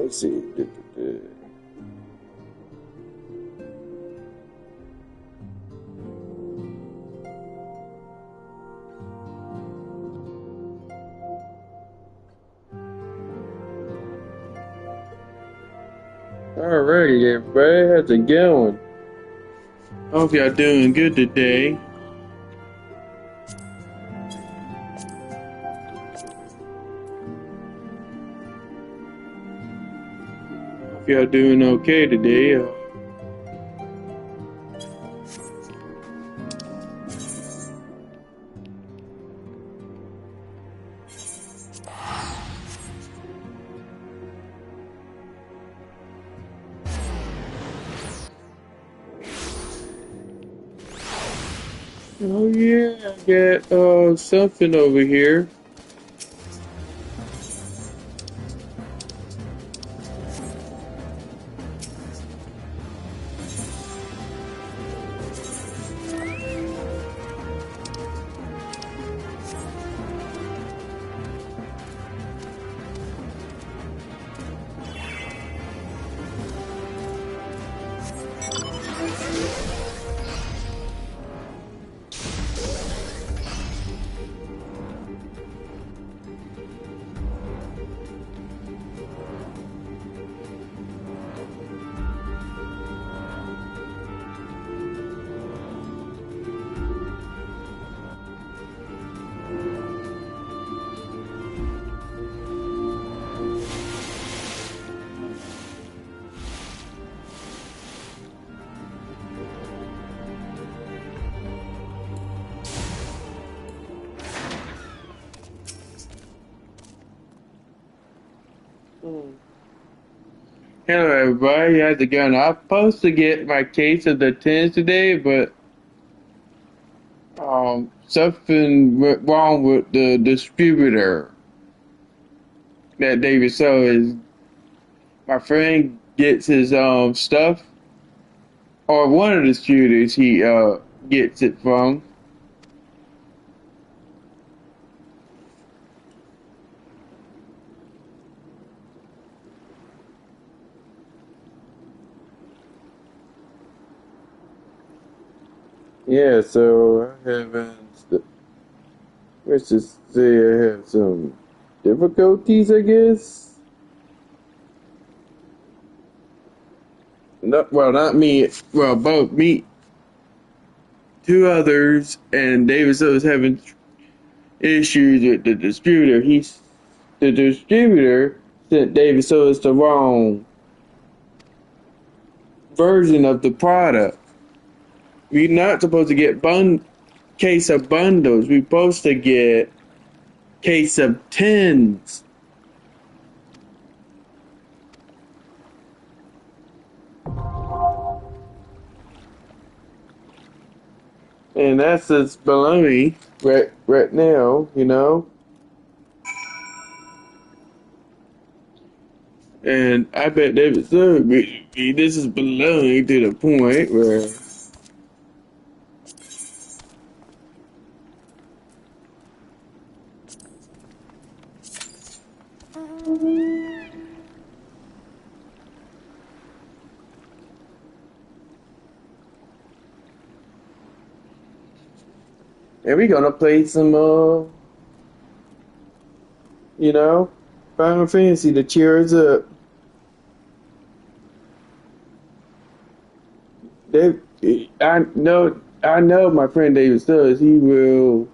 Let's see. Alrighty, everybody, how's it going? Hope y'all doing good today. Hope y'all doing okay today. Oh yeah, I got something over here. Hello everybody, how's it going? I'm supposed to get my case of the tens today, but something went wrong with the distributor that David sold. Is my friend gets his stuff, or one of the distributors he gets it from. Yeah, so I haven't. Let's just say I have some difficulties, I guess. No, well, not me. Well, both me, two others, and David was having issues with the distributor. The distributor sent David Solis the wrong version of the product. We're not supposed to get case of bundles. We're supposed to get case of tens. And that's just baloney right now, you know. And I bet David Stern, this is baloney to the point where and we're gonna play some you know, Final Fantasy to cheer us up. They, I know my friend David Stubbs, he will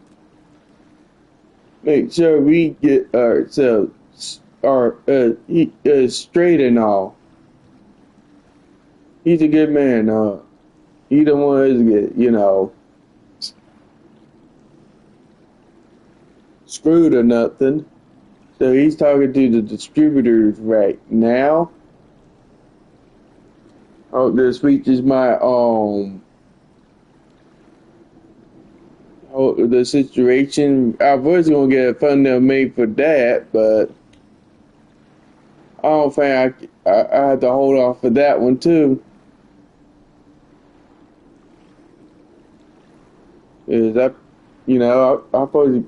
make sure we get ourselves straight and all. He's a good man. He don't want us to get, screwed or nothing. So he's talking to the distributors right now. Oh, this reaches my the situation. I was gonna get a thumbnail made for that, but I don't think I had to hold off for that one too. Is that I probably.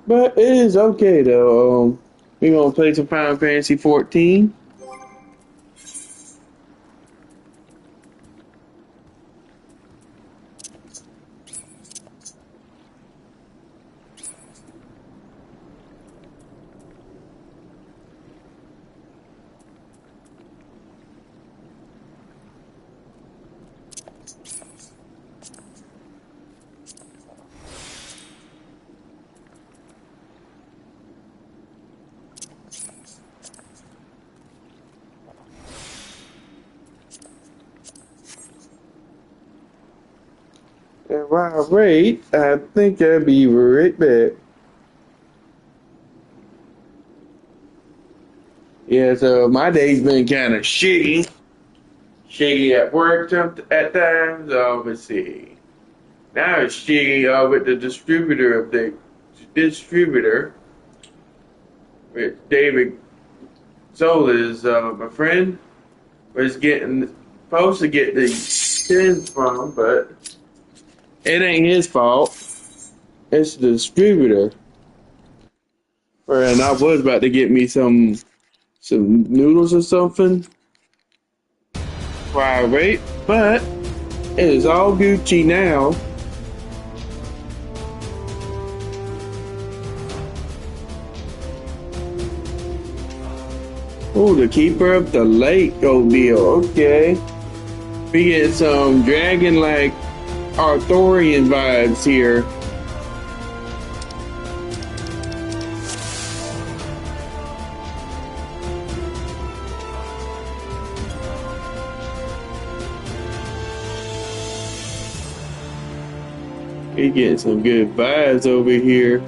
But it is okay though. We gonna play some Final Fantasy 14. And while I wait, I think I'll be right back. Yeah, so my day's been kind of shitty. Shitty at work at times. Let's see. Now it's shitty with the distributor of the distributor. With David Solis, my friend, was getting supposed to get the tins from, but it ain't his fault. It's the distributor. And I was about to get me some noodles or something while I wait, but it is all Gucci now. Oh, the keeper of the lake deal. Okay. We get some dragon-like Arthurian vibes here. We get some good vibes over here.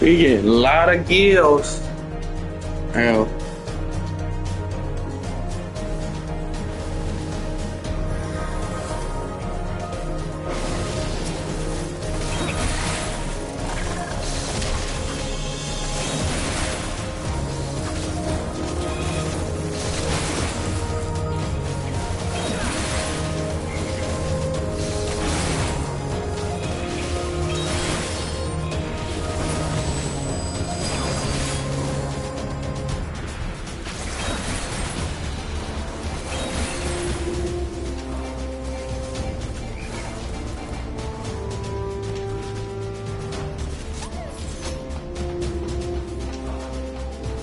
We get a lot of gills. Ow.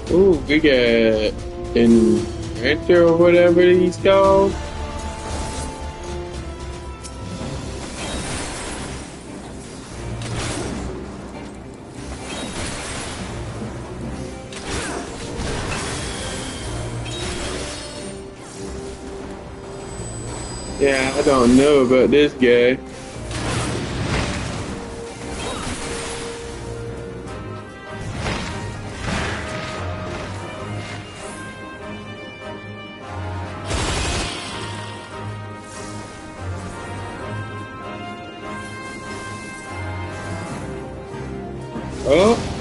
Ooh, we got an enter or whatever he's called. Yeah, I don't know about this guy. Oh,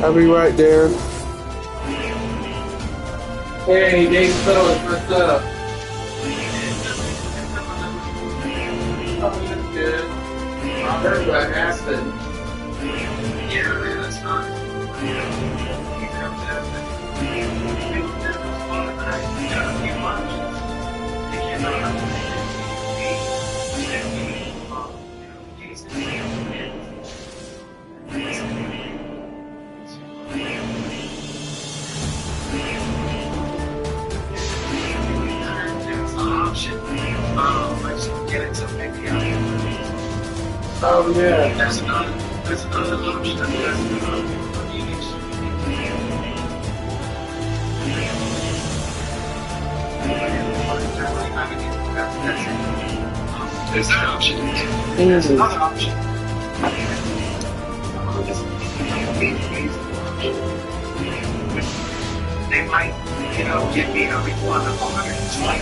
I'll be right there. Hey, Dave Fellas, what's up? Oh, that's good. I heard what happened. Yeah, man, that's not. Oh yeah. That's another option. There's that option. There's another option. They might, give me a refund of 120.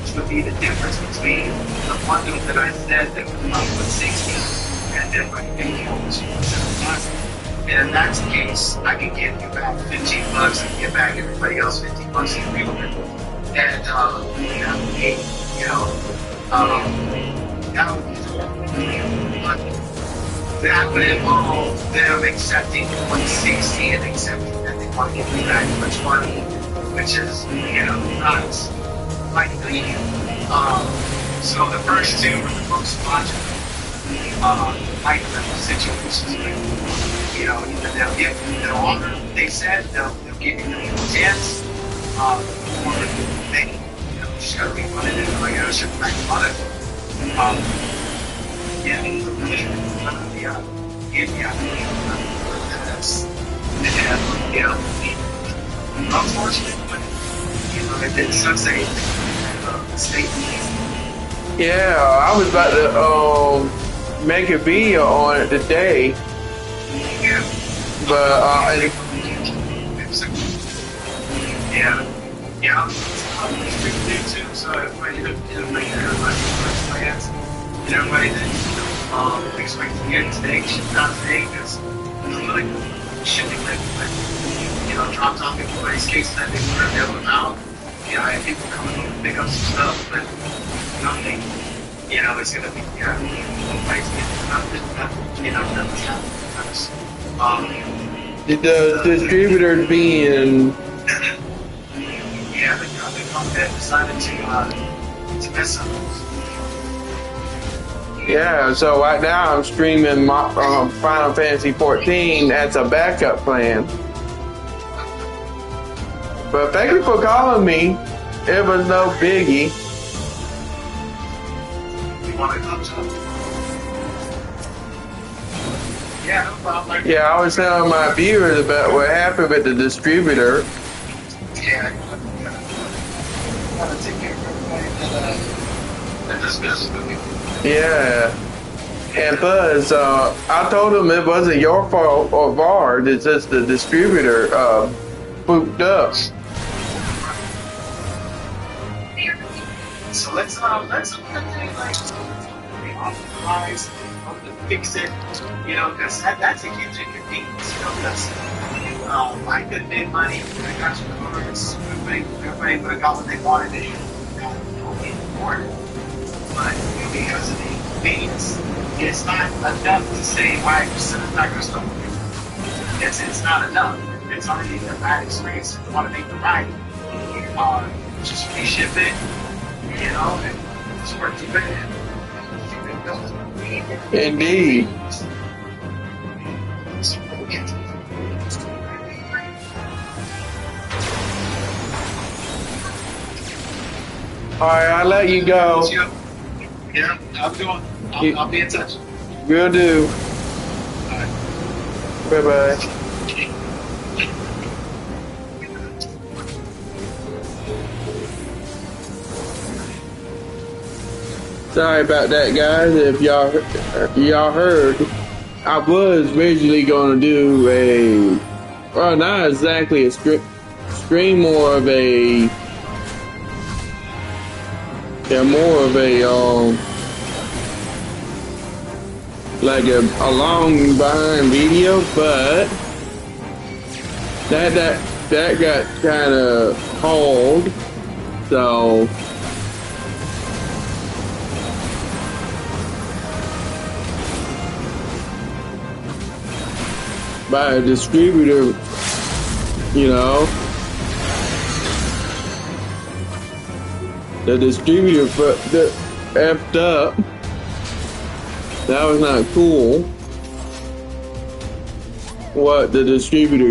Which would be the difference between the bundle that I said that would come with 60 and then my pay was 7,000. And if that's the case, I can give you back 15 bucks and give back everybody else 50 bucks in agreement. And that would be, that would be but that would involve them accepting 160 and accepting that they want to give me back much money, which is, not likely. So the first two are the most logical hypothetical situations. You know, either they'll give you the honor they said, they'll give you the chance, or they, you know, just gotta refund it and like, ship back the product. Um, yeah, that's, yeah, you know, unfortunate, but, you know, it sucks that state. Yeah, I was about to make a video on it today, Yeah. but Yeah. Yeah. I'm there too, so everybody, everybody plans, and everybody that expect to get today should not today because like shipping like you know dropped off everybody's case that they were mailing them out. You know, I had people coming over to pick up some stuff, but nothing. You know, it's gonna be nobody's getting nothing. You know, nothing's happening. the distributor being Yeah, the company decided to mess up. yeah. So right now I'm streaming my Final Fantasy 14 as a backup plan. But thank you for calling me. It was no biggie. You want to come to them? Yeah, no problem. Yeah, I was telling my viewers about what happened with the distributor. Yeah, gotta take care of everybody that does business with me. Yeah. And plus, I told them it wasn't your fault or ours. It's just the distributor spooked up. So let's like optimize, fix it, you know, because that's a huge inconvenience, you know, because I could have made money, I got you the cards, everybody would have got what they wanted and got totally afford it. But you know, because of the inconvenience, it's not enough to say why percent is not going to stop you. It's not enough. It's already a bad experience. You want to make it right. Just reship it, you know, and just work to it. Indeed. Alright, I'll let you go. Yeah, I'm going. I'll be in touch. Will do. Alright. Bye bye. Sorry about that, guys. If y'all heard, I was originally gonna do well, not exactly a stream, more of a like a long behind video, but that got kind of hauled, so. By a distributor, you know. The distributor effed up. That was not cool. What the distributor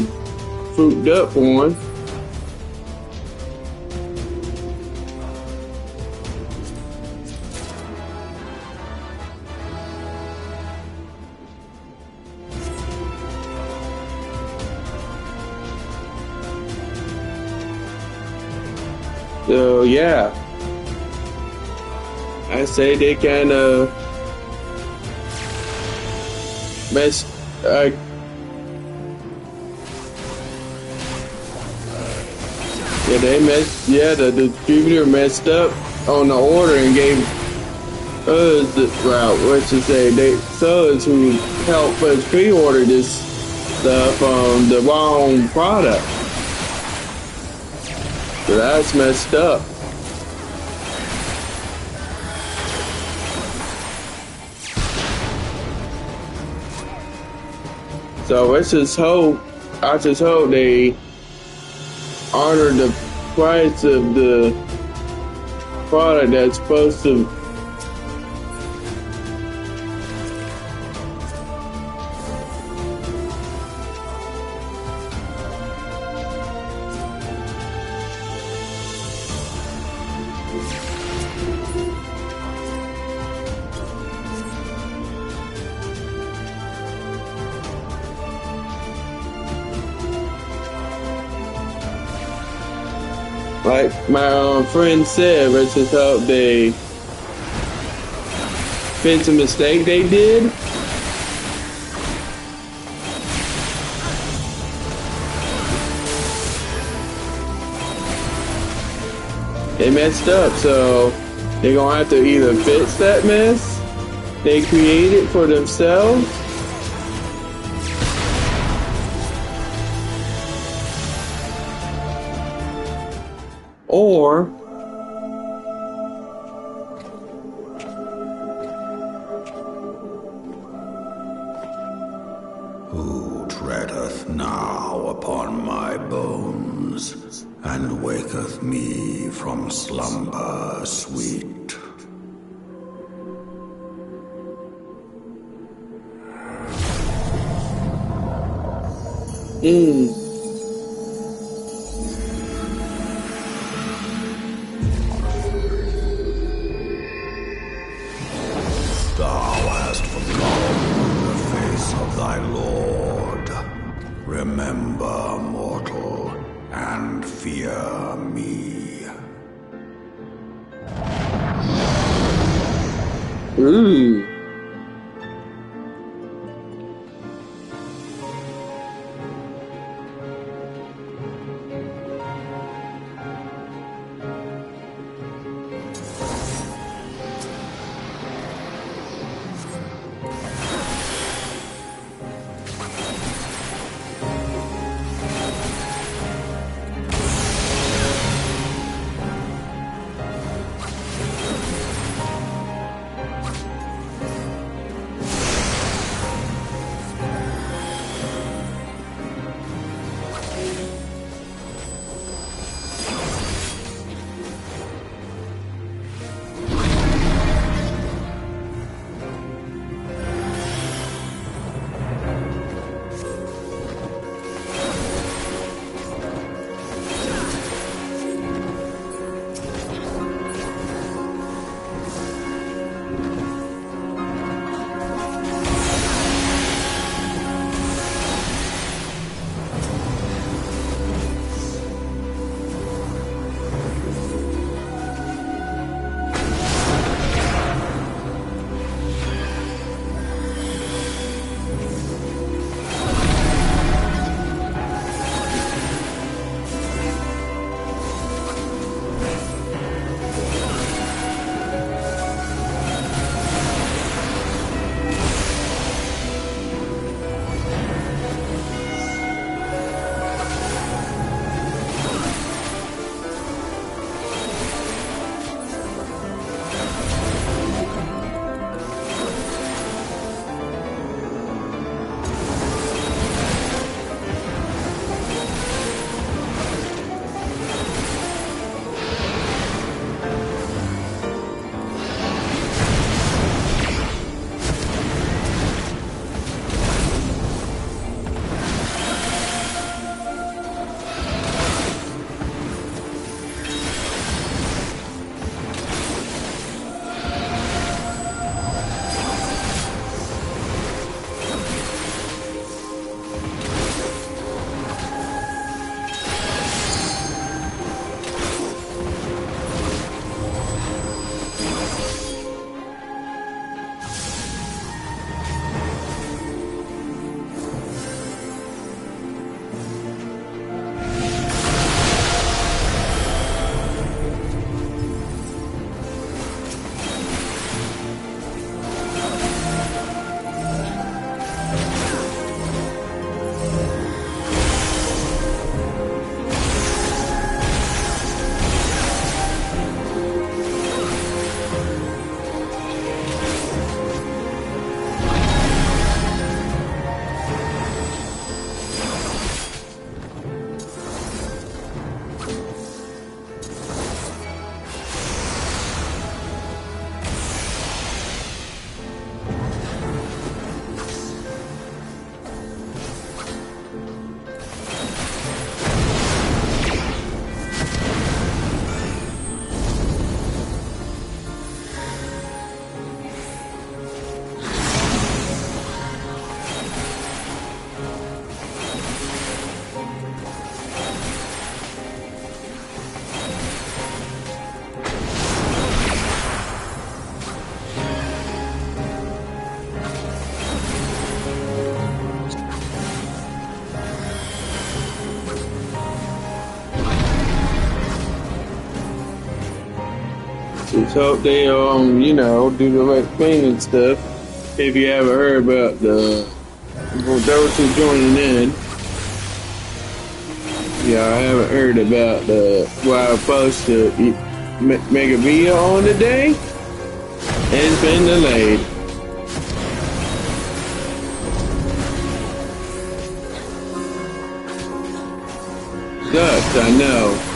fooked up on. So yeah, I say they kind of messed. Yeah, they messed. Yeah, the distributor messed up on the order and gave us us who helped us pre-order this stuff the wrong product. So that's messed up. So I just hope they honor the price of the product that's supposed to. Like my friend said, Richard hope they fix a mistake they did. They messed up, so they're gonna have to either fix that mess they created for themselves, or who treadeth now upon my bones, and waketh me from slumber sweet? Thou hast forgotten the face of thy Lord. Remember, mortal, and fear me. ooh. Just hope they do the right thing and stuff. If you haven't heard about for those who joining in, yeah, I haven't heard about what I was supposed to make a video on today. It's been delayed. Sucks, I know.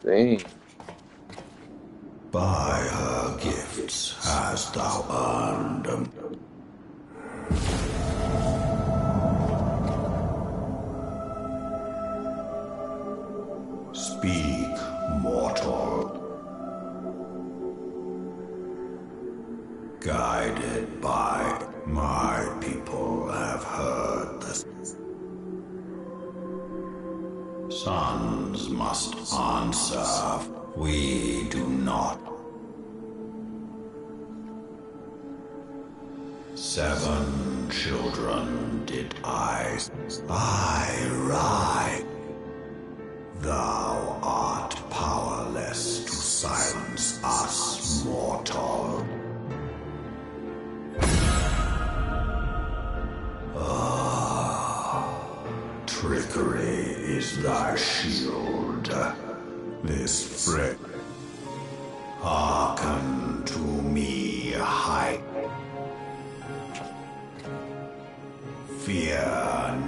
Dang. By her gifts hast thou earned them. Speak, mortal. Guided by my people have heard this. Sons must answer. We do not. 7 children did I ride. Thou art powerless to silence us, mortal. Trickery is thy shield. This friend. Hearken to me, High. Fear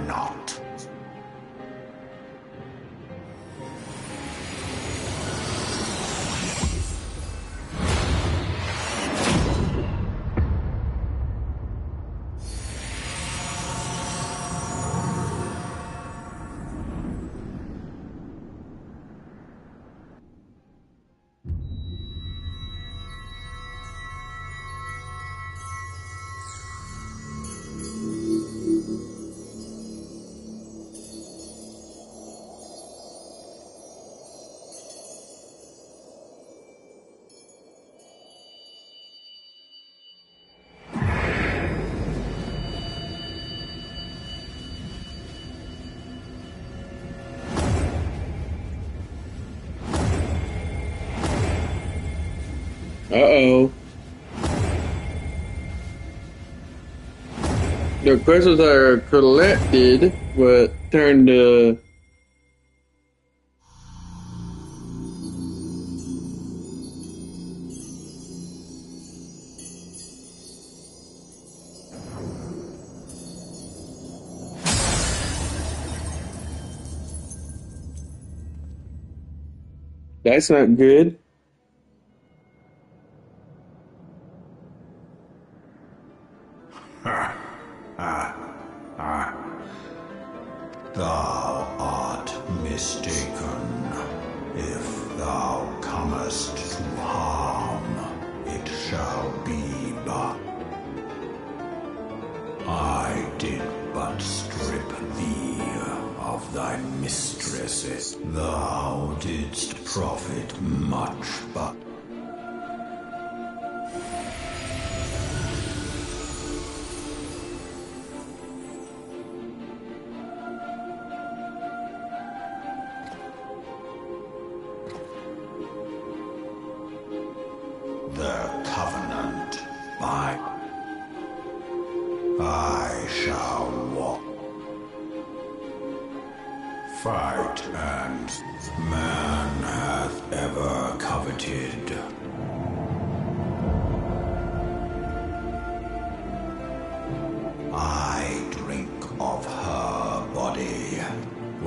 not. Uh-oh. The crystals are collected, but turned to... That's not good. darest to harm, it shall be but. I did but strip thee of thy mistresses. Thou didst profit much, but the covenant by I shall walk. Fight and man hath ever coveted. I drink of her body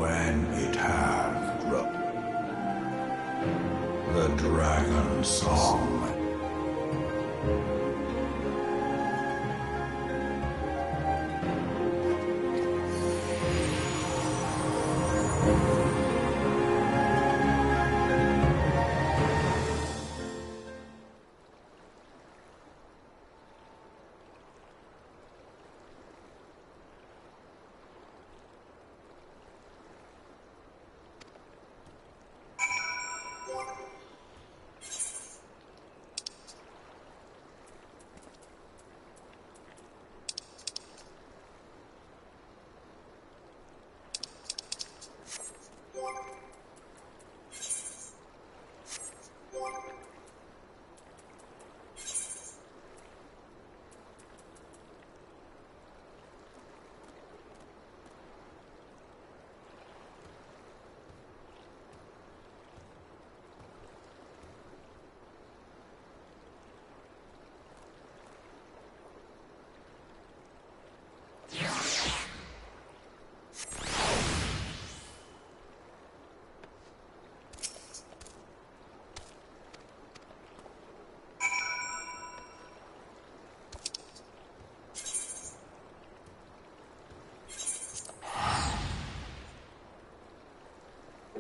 when it hath grown. The dragon song.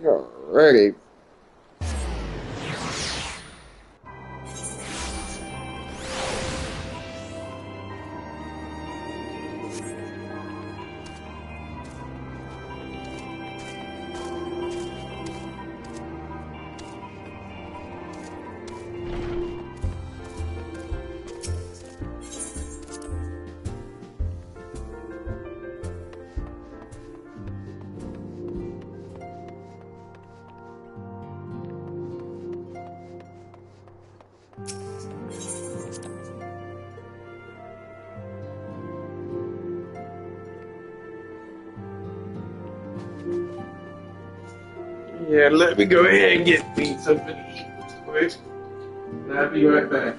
Alrighty. Yeah, let me go ahead and get me something to eat quick. And I'll be right back.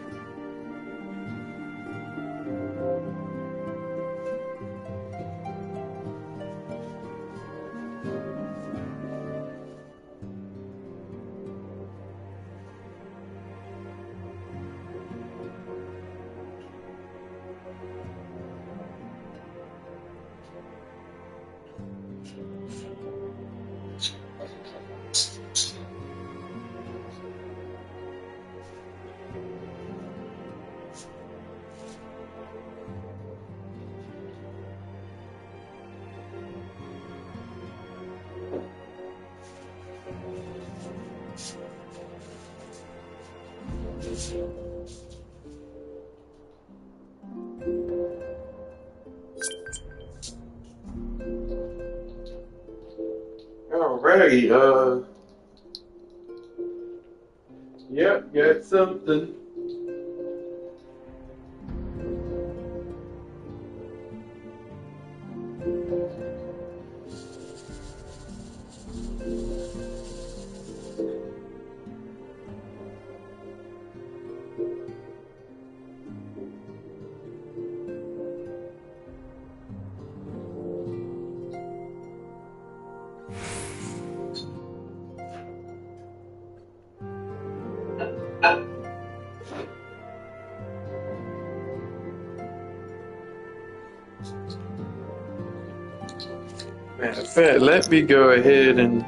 Alrighty, yep, got something. Matter of fact, let me go ahead and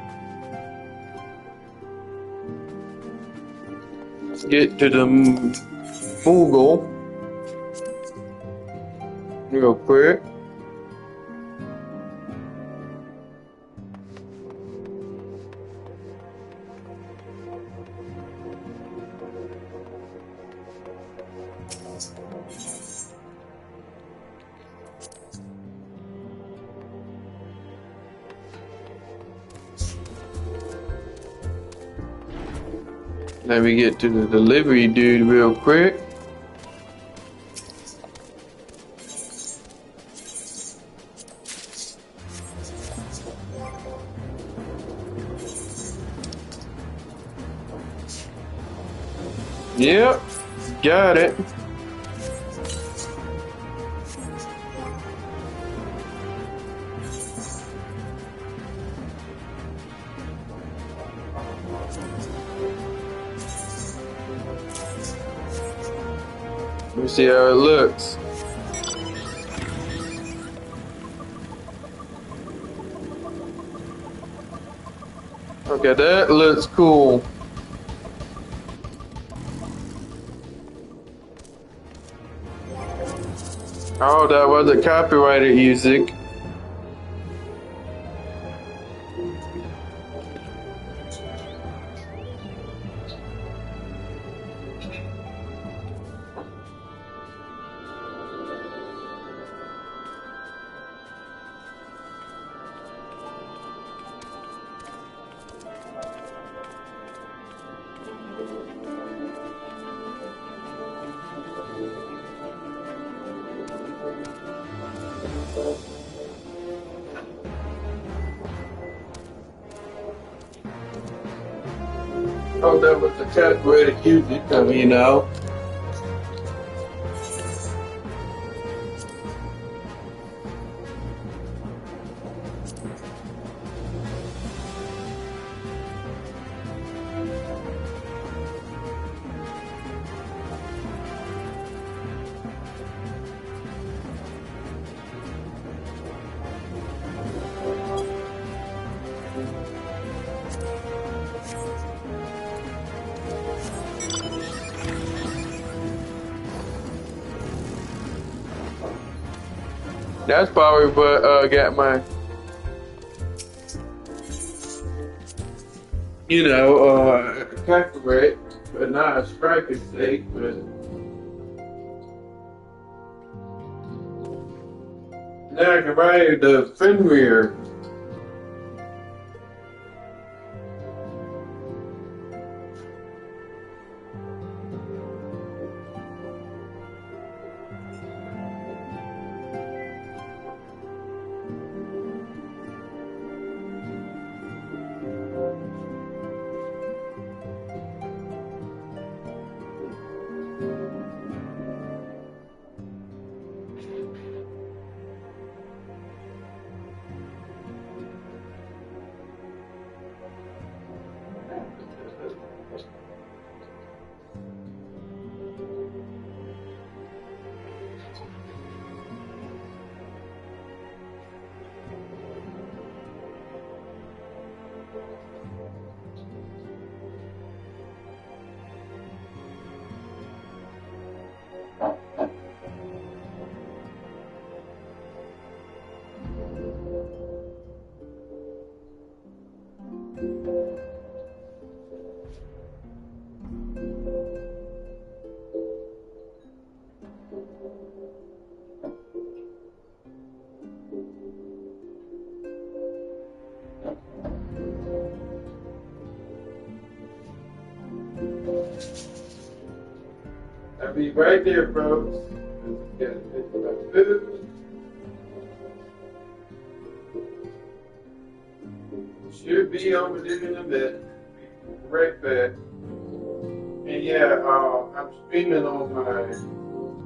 get to the Moogle real quick. Let me get to the delivery dude real quick. Yep, got it. Let me see how it looks. Okay, that looks cool. Oh, that wasn't copyrighted music. Oh, that was the copyrighted music, you know. That's probably what got my, copyright, but not a strike mistake, but now I can buy the Fenrir. I'll be right there, folks. Get a picture of food. Should be over there in a bit. Right back. And yeah, I'm streaming on my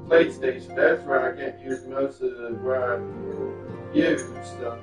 PlayStation. That's why I can't use most of the Ride U stuff.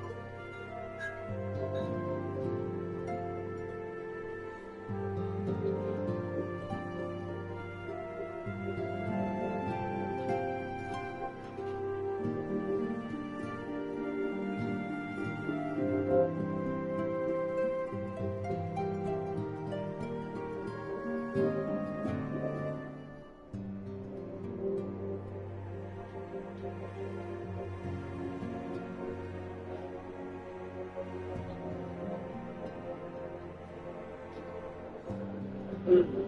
Mm.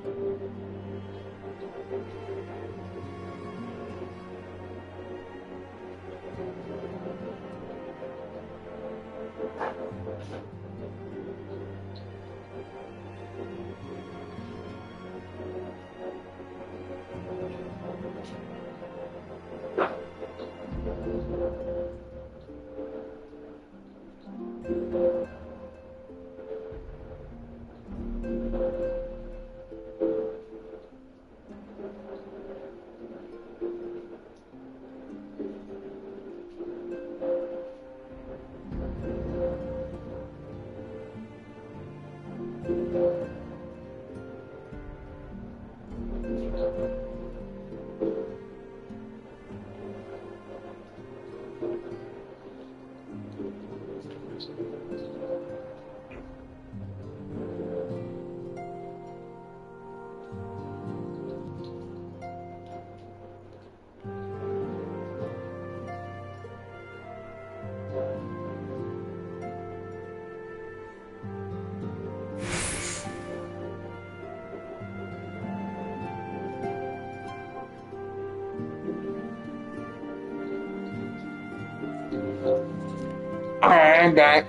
Alright, I'm back.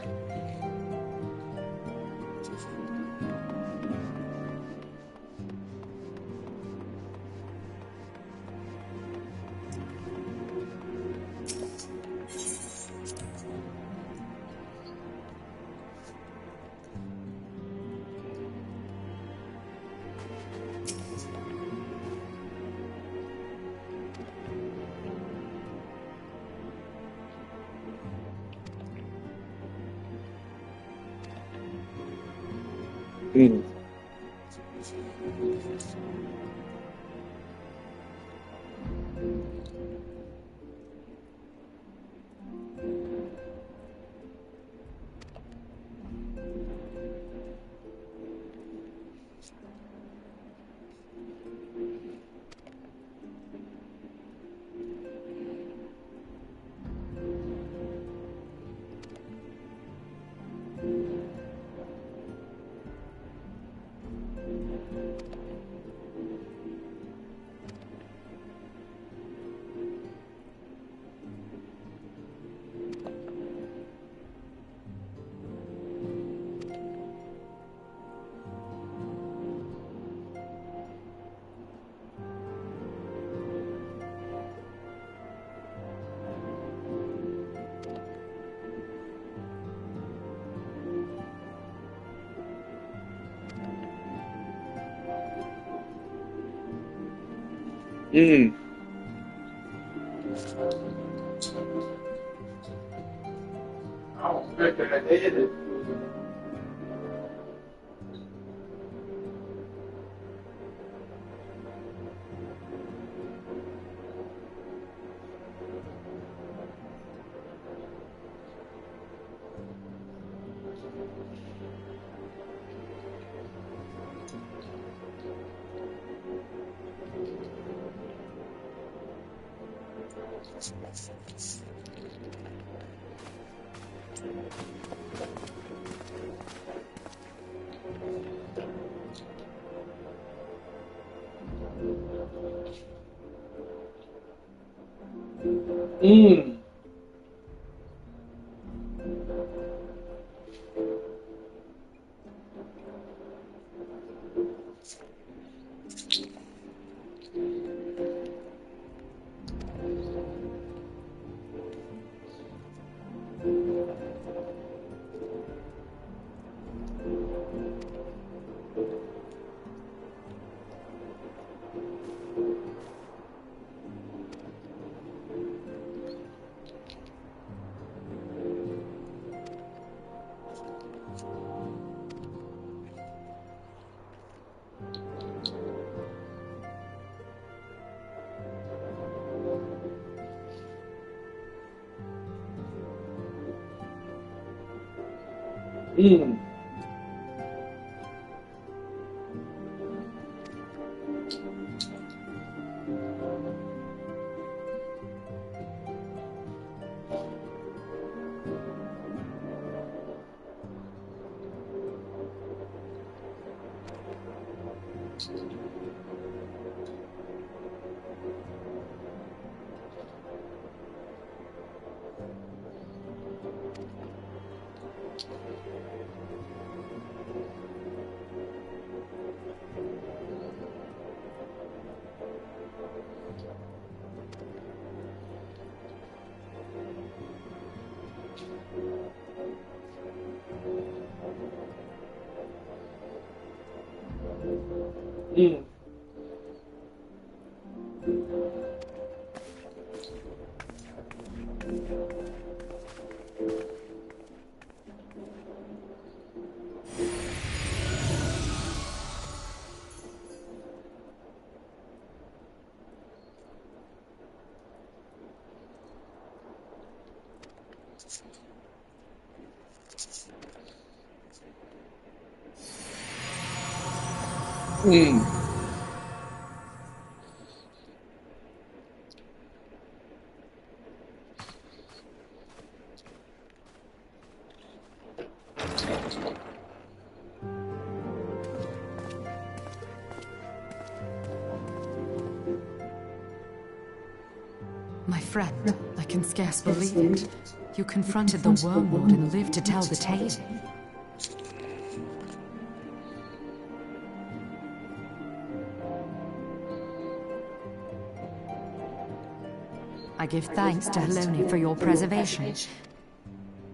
Mm. Mm. Oh, good. I did it. Mm. Mm. Mm. Mm. My friend, I can scarce believe it. You confronted the Wormlord and lived to tell the tale. I give thanks to Halone for your preservation.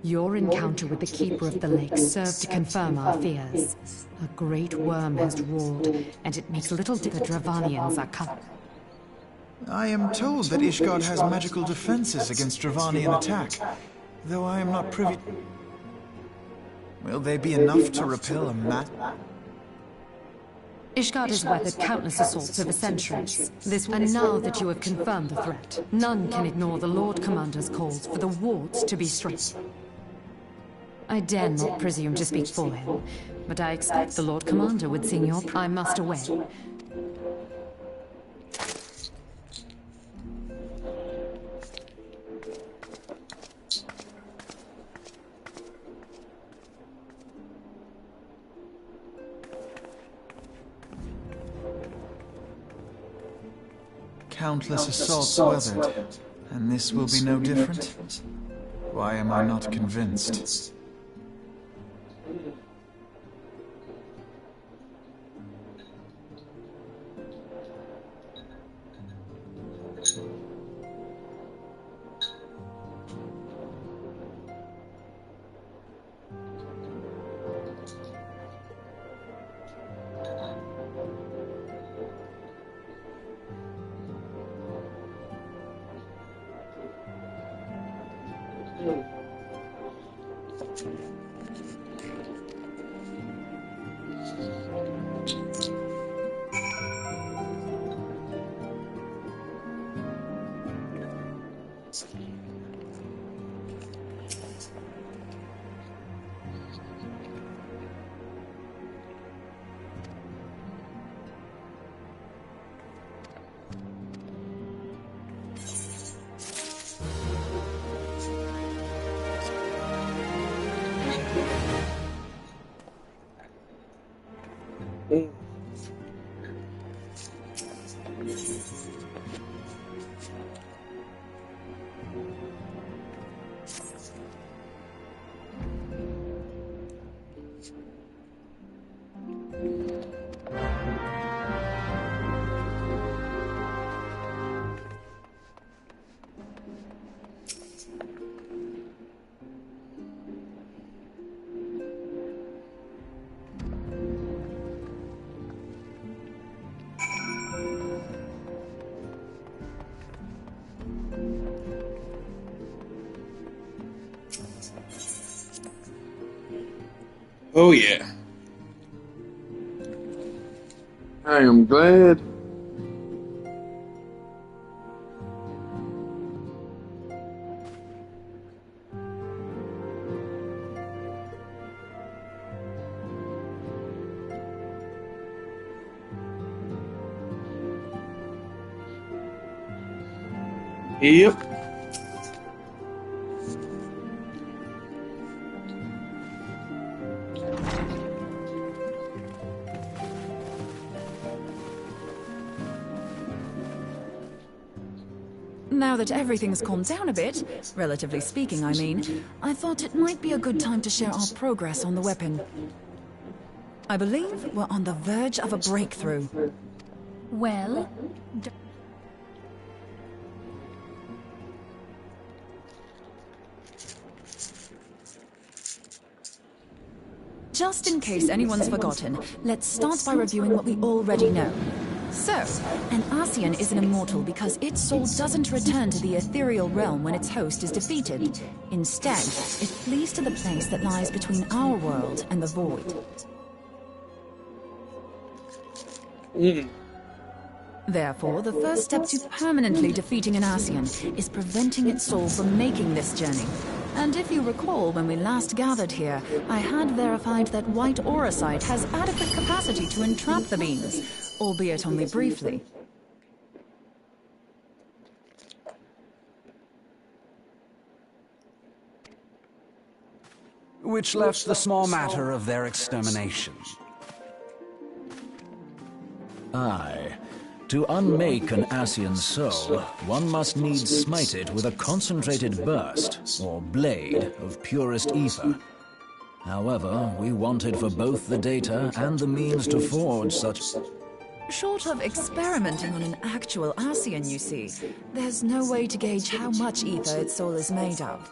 Your encounter with the Keeper of the Lake served to confirm our fears. A great worm has roared, and it makes little doubt the Dravanians are coming. I am told that Ishgard has magical defenses against Dravanian attack, though I am not privy... Will they be enough to repel a Ishgard has weathered countless assaults over centuries. And now that you have confirmed the threat, none can ignore the Lord Commander's calls for the wards to be strengthened. I dare not presume to speak for him, but I expect the Lord Commander would sing your... I must away. Countless assaults weathered, and this will be no different? Why am I not convinced? Oh yeah. I am glad. Yep. Now that everything's calmed down a bit, relatively speaking I mean, I thought it might be a good time to share our progress on the weapon. I believe we're on the verge of a breakthrough. Well, Just in case anyone's forgotten, let's start by reviewing what we already know. So, an Ascian is an immortal because its soul doesn't return to the ethereal realm when its host is defeated. Instead, it flees to the place that lies between our world and the void. Therefore, the first step to permanently defeating an Ascian is preventing its soul from making this journey. And if you recall, when we last gathered here, I had verified that white auracite has adequate capacity to entrap the beings, albeit only briefly. Which left the small matter of their extermination. Aye. To unmake an Ascian soul, one must needs smite it with a concentrated burst, or blade, of purest ether. However, we wanted for both the data and the means to forge such... Short of experimenting on an actual Ascian, you see, there's no way to gauge how much ether its soul is made of.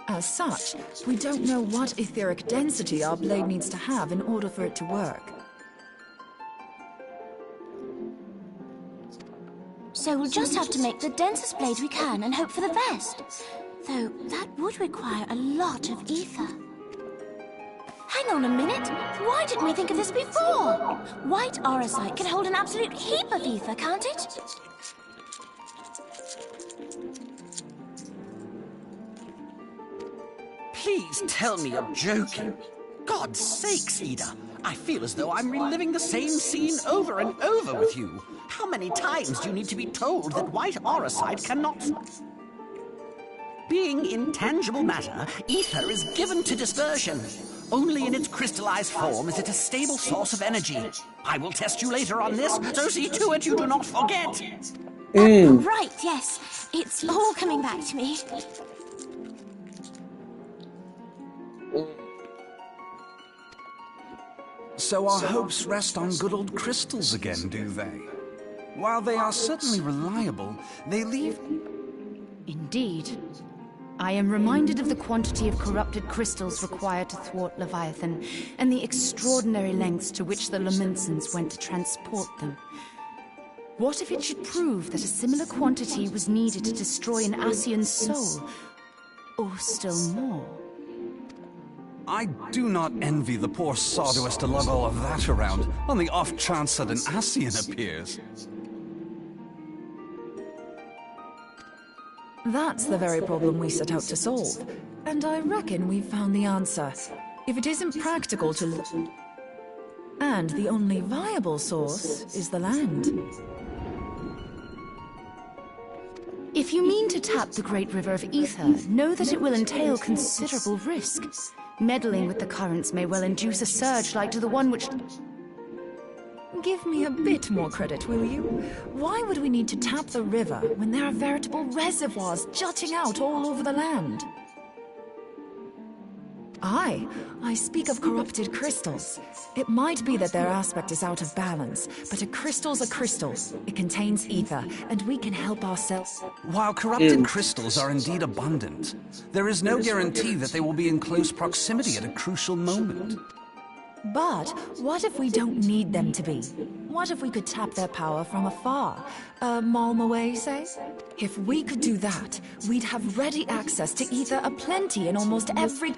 As such, we don't know what etheric density our blade needs to have in order for it to work. so we'll just have to make the densest blade we can and hope for the best. Though that would require a lot of ether. Hang on a minute. Why didn't we think of this before? White auracite can hold an absolute heap of ether, can't it? Please tell me you're joking. God's sakes, Ida. I feel as though I'm reliving the same scene over and over with you. How many times do you need to be told that white auracite cannot... Being intangible matter, ether is given to dispersion. Only in its crystallized form is it a stable source of energy. I will test you later on this, so see to it you do not forget. Right, yes. It's all coming back to me. So our hopes rest on good old crystals again, do they? While they are certainly reliable, they leave... Indeed. I am reminded of the quantity of corrupted crystals required to thwart Leviathan, and the extraordinary lengths to which the Laminsans went to transport them. What if it should prove that a similar quantity was needed to destroy an Ascian's soul? Or still more? I do not envy the poor sod who has to lug all of that around on the off chance that an Ascian appears. That's the very problem we set out to solve. And I reckon we've found the answer. If it isn't practical to... And the only viable source is the land. If you mean to tap the Great River of Ether, know that it will entail considerable risk. Meddling with the currents may well induce a surge like to the one which... Give me a bit more credit, will you? Why would we need to tap the river when there are veritable reservoirs jutting out all over the land? Aye, I speak of corrupted crystals. It might be that their aspect is out of balance, but a crystal's a crystal. It contains ether, and we can help ourselves. While corrupted crystals are indeed abundant, there is no guarantee that they will be in close proximity at a crucial moment. But what if we don't need them to be? What if we could tap their power from afar? A malm away, say? If we could do that, we'd have ready access to ether aplenty in almost every...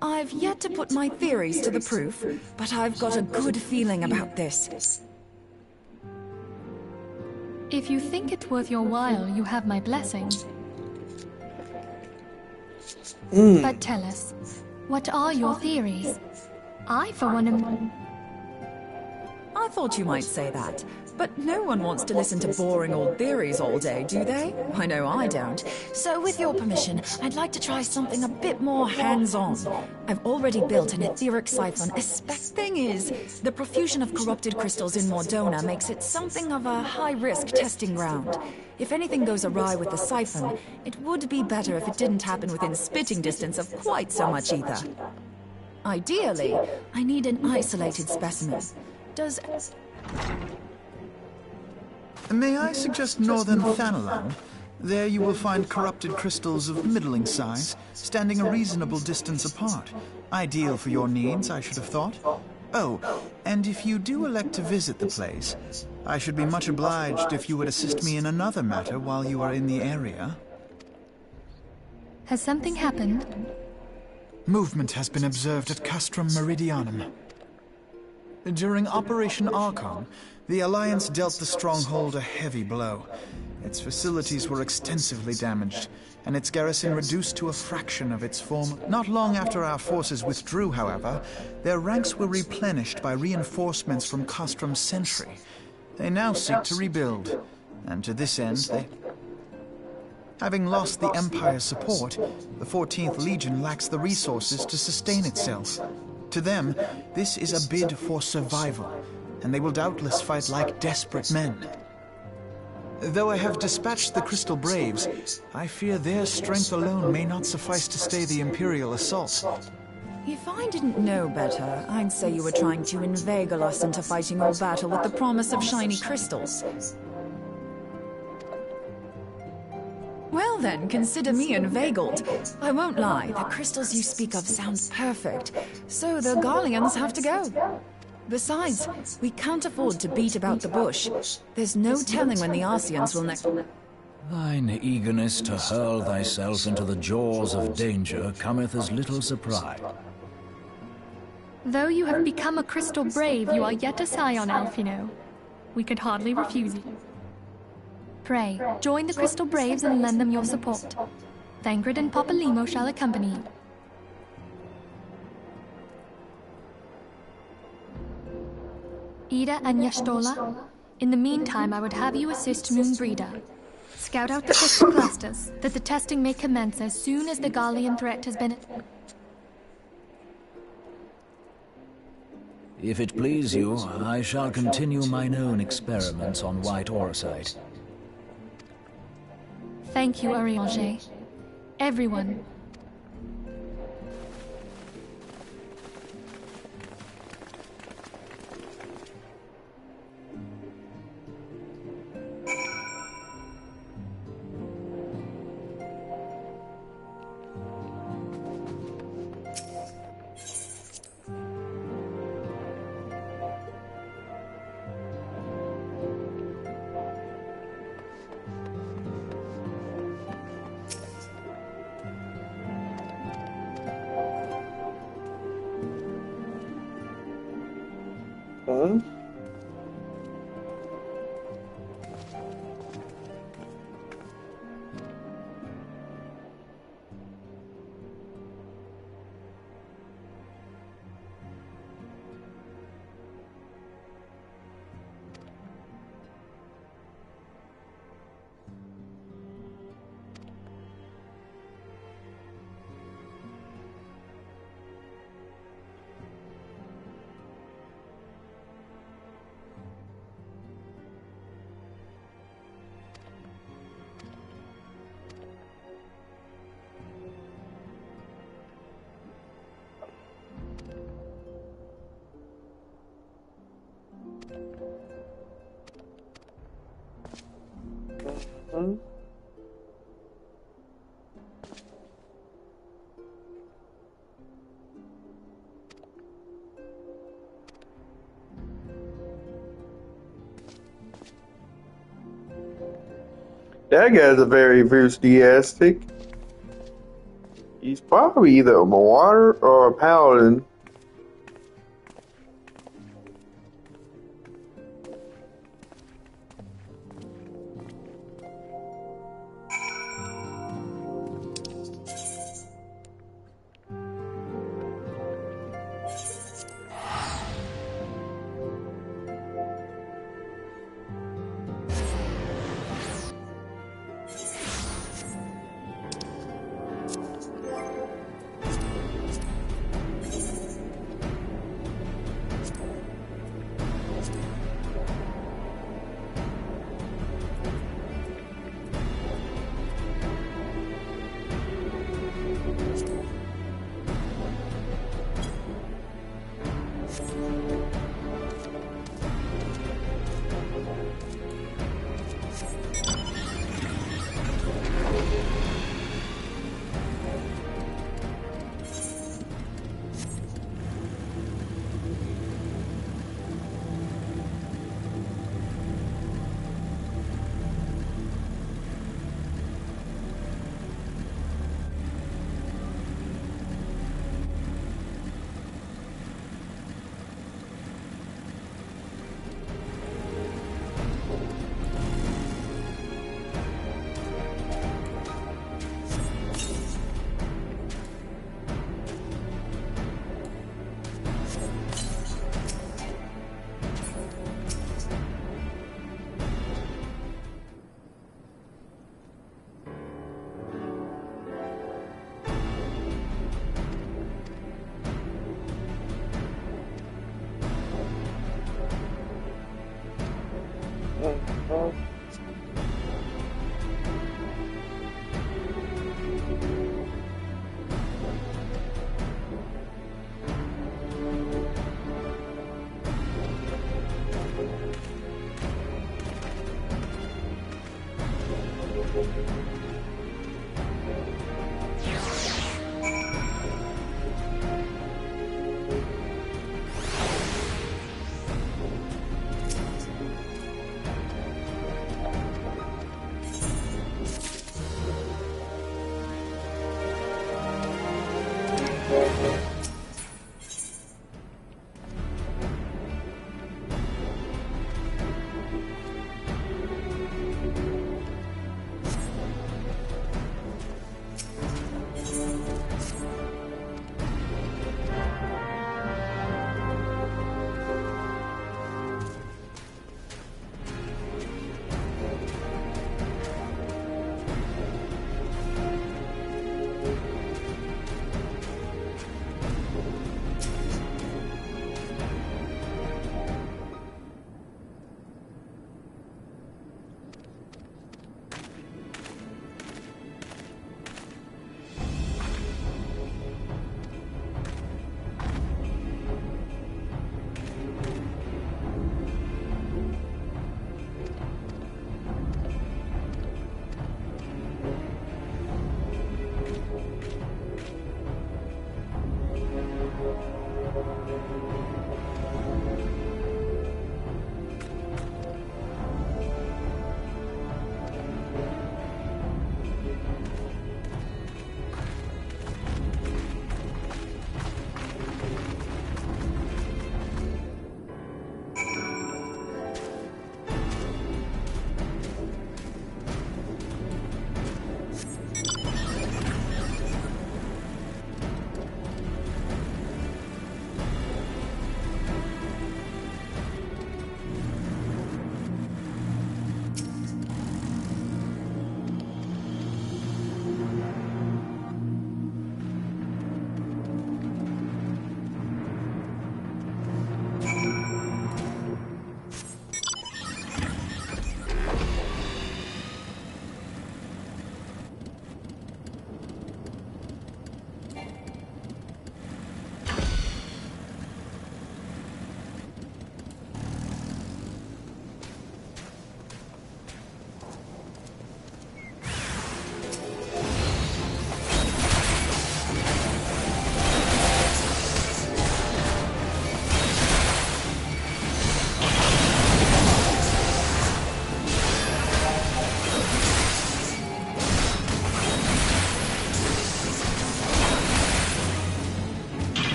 I've yet to put my theories to the proof, but I've got a good feeling about this. If you think it worth your while, you have my blessing. But tell us, what are your theories? I, for one, am... I thought you might say that. But no one wants to listen to boring old theories all day, do they? I know I don't. So with your permission, I'd like to try something a bit more hands-on. I've already built an etheric siphon. Thing is, the profusion of corrupted crystals in Mordona makes it something of a high-risk testing ground. If anything goes awry with the siphon, it would be better if it didn't happen within spitting distance of quite so much ether. Ideally, I need an isolated specimen. Does... May I suggest northern Thanalan? There you will find corrupted crystals of middling size, standing a reasonable distance apart. Ideal for your needs, I should have thought. Oh, and if you do elect to visit the place, I should be much obliged if you would assist me in another matter while you are in the area. Has something happened? Movement has been observed at Castrum Meridianum. During Operation Archon, the Alliance dealt the stronghold a heavy blow. Its facilities were extensively damaged, and its garrison reduced to a fraction of its former. Not long after our forces withdrew, however, their ranks were replenished by reinforcements from Castrum's Sentry. They now seek to rebuild, and to this end they... Having lost the Empire's support, the 14th Legion lacks the resources to sustain itself. To them, this is a bid for survival, and they will doubtless fight like desperate men. Though I have dispatched the Crystal Braves, I fear their strength alone may not suffice to stay the Imperial assault. If I didn't know better, I'd say you were trying to inveigle us into fighting your battle with the promise of shiny crystals. Well then, consider me inveigled. I won't lie, the crystals you speak of sound perfect, so the Garleans have to go. Besides, we can't afford to beat about the bush. There's no telling when the Arsians will next... Thine eagerness to hurl thyself into the jaws of danger cometh as little surprise. Though you have become a Crystal Brave, you are yet a scion, Alphino. We could hardly refuse you. Pray, join the Crystal Braves and lend them your support. Thancred and Papalymo shall accompany you. Ida and Y'shtola, in the meantime I would have you assist Moonbreeder. Scout out the crystal clusters, that the testing may commence as soon as the Garlean threat has been... If it please you, I shall continue mine own experiments on white aurosite. Thank you, Urianger. Everyone. Huh? That guy's a very enthusiastic. He's probably either a marauder or a paladin.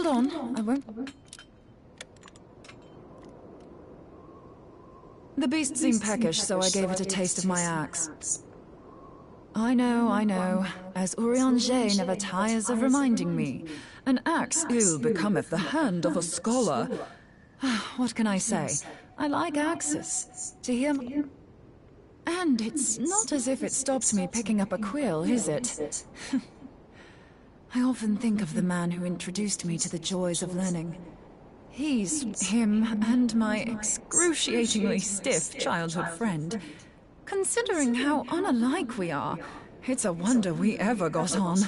hold on. I won't... The beast seemed peckish, so I gave it a taste of my axe. I know. As Urianger never tires of reminding me. An axe ill becometh the hand of a scholar. What can I say? I like axes. To him... And it's not as if it stops me picking up a quill, is it? I often think of the man who introduced me to the joys of learning. He's him and my excruciatingly stiff childhood friend. Considering how unalike we are, it's a wonder we ever got on.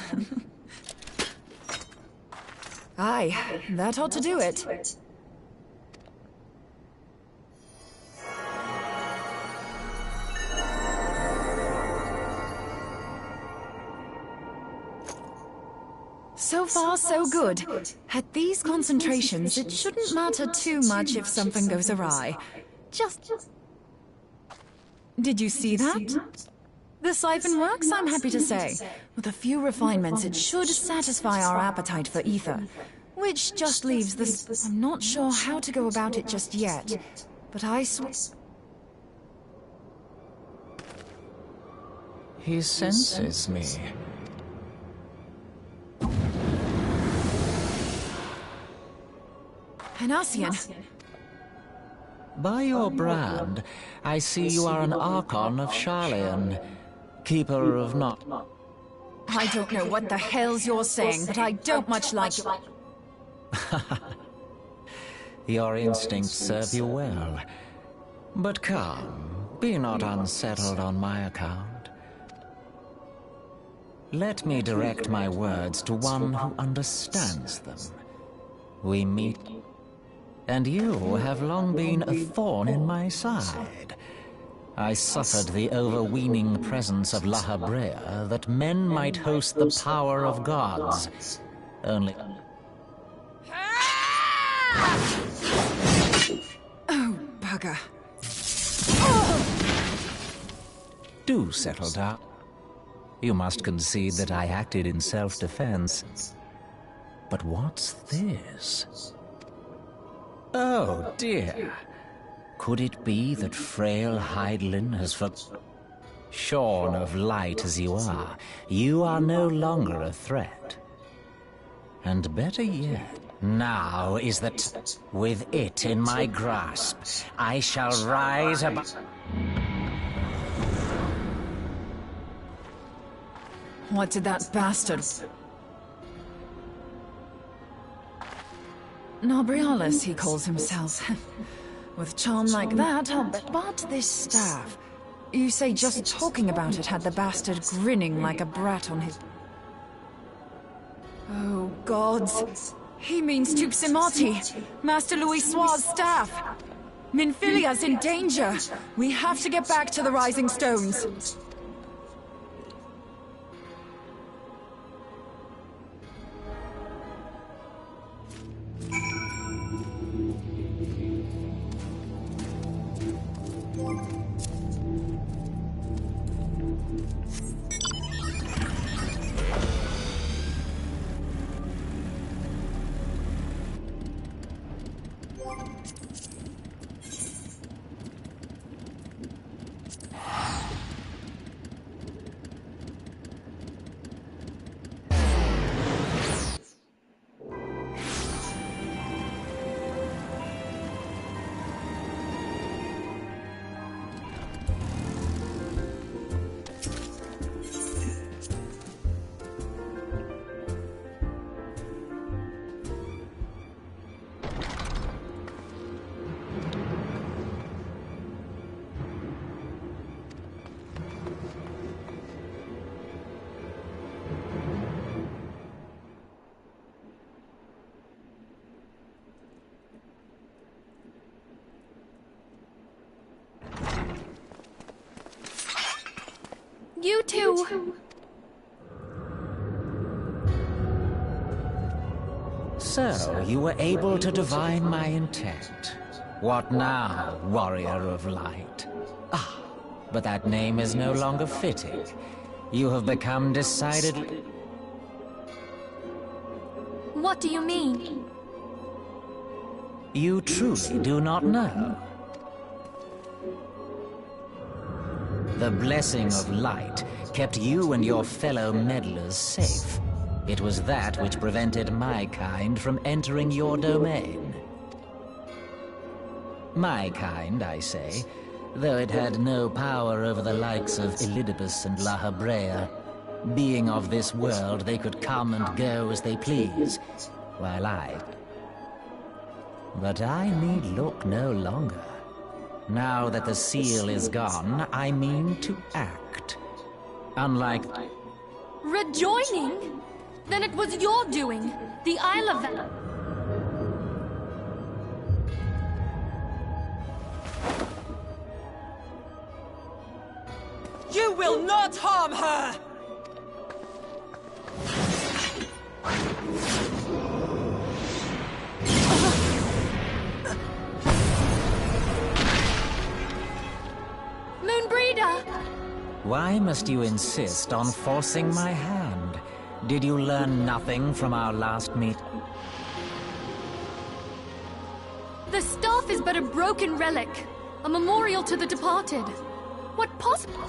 Aye, that ought to do it. So far, so good. At these concentrations, it shouldn't matter too much if something goes awry. Just... Did you see that? The siphon works, I'm happy to say. With a few refinements, it should satisfy our appetite for ether. Which just leaves this... I'm not sure how to go about it just yet. But I swear... He senses me. An Ascian. By your brand, I see you are an Archon of Sharlayan, keeper of not... I don't know what the hell's you're saying, but I don't much like it. Your instincts serve you well. But come, be not unsettled on my account. Let me direct my words to one who understands them. We meet... And you have long been a thorn in my side. I suffered the overweening presence of La Habrea that men might host the power of gods. Only... Oh, bugger. Do settle down. You must concede that I acted in self-defense. But what's this? Oh, dear. Could it be that frail Hydaelyn has shorn of light as you are no longer a threat. And better yet, now is that, with it in my grasp, I shall rise above... What did that bastard... Nobrialis, he calls himself. With charm like that, I'll bet. But this staff... You say just talking about it had the bastard grinning like a brat on his... Oh, gods. He means Tupsimati, Master Louis Soir's staff. Minfilia's in danger. We have to get back to the Rising Stones. You too. So, you were able to divine my intent. What now, warrior of light? Ah, but that name is no longer fitting. You have become decidedly... What do you mean? You truly do not know. The blessing of light kept you and your fellow meddlers safe. It was that which prevented my kind from entering your domain. My kind, I say, though it had no power over the likes of Elidibus and La Habrea. Being of this world, they could come and go as they please, while But I need look no longer. Now that the seal is gone, I mean to act. Unlike... Rejoining? Then it was your doing. The Isle of... You will not harm her! Moonbreeder! Why must you insist on forcing my hand? Did you learn nothing from our last meet? The staff is but a broken relic, a memorial to the departed. What possible?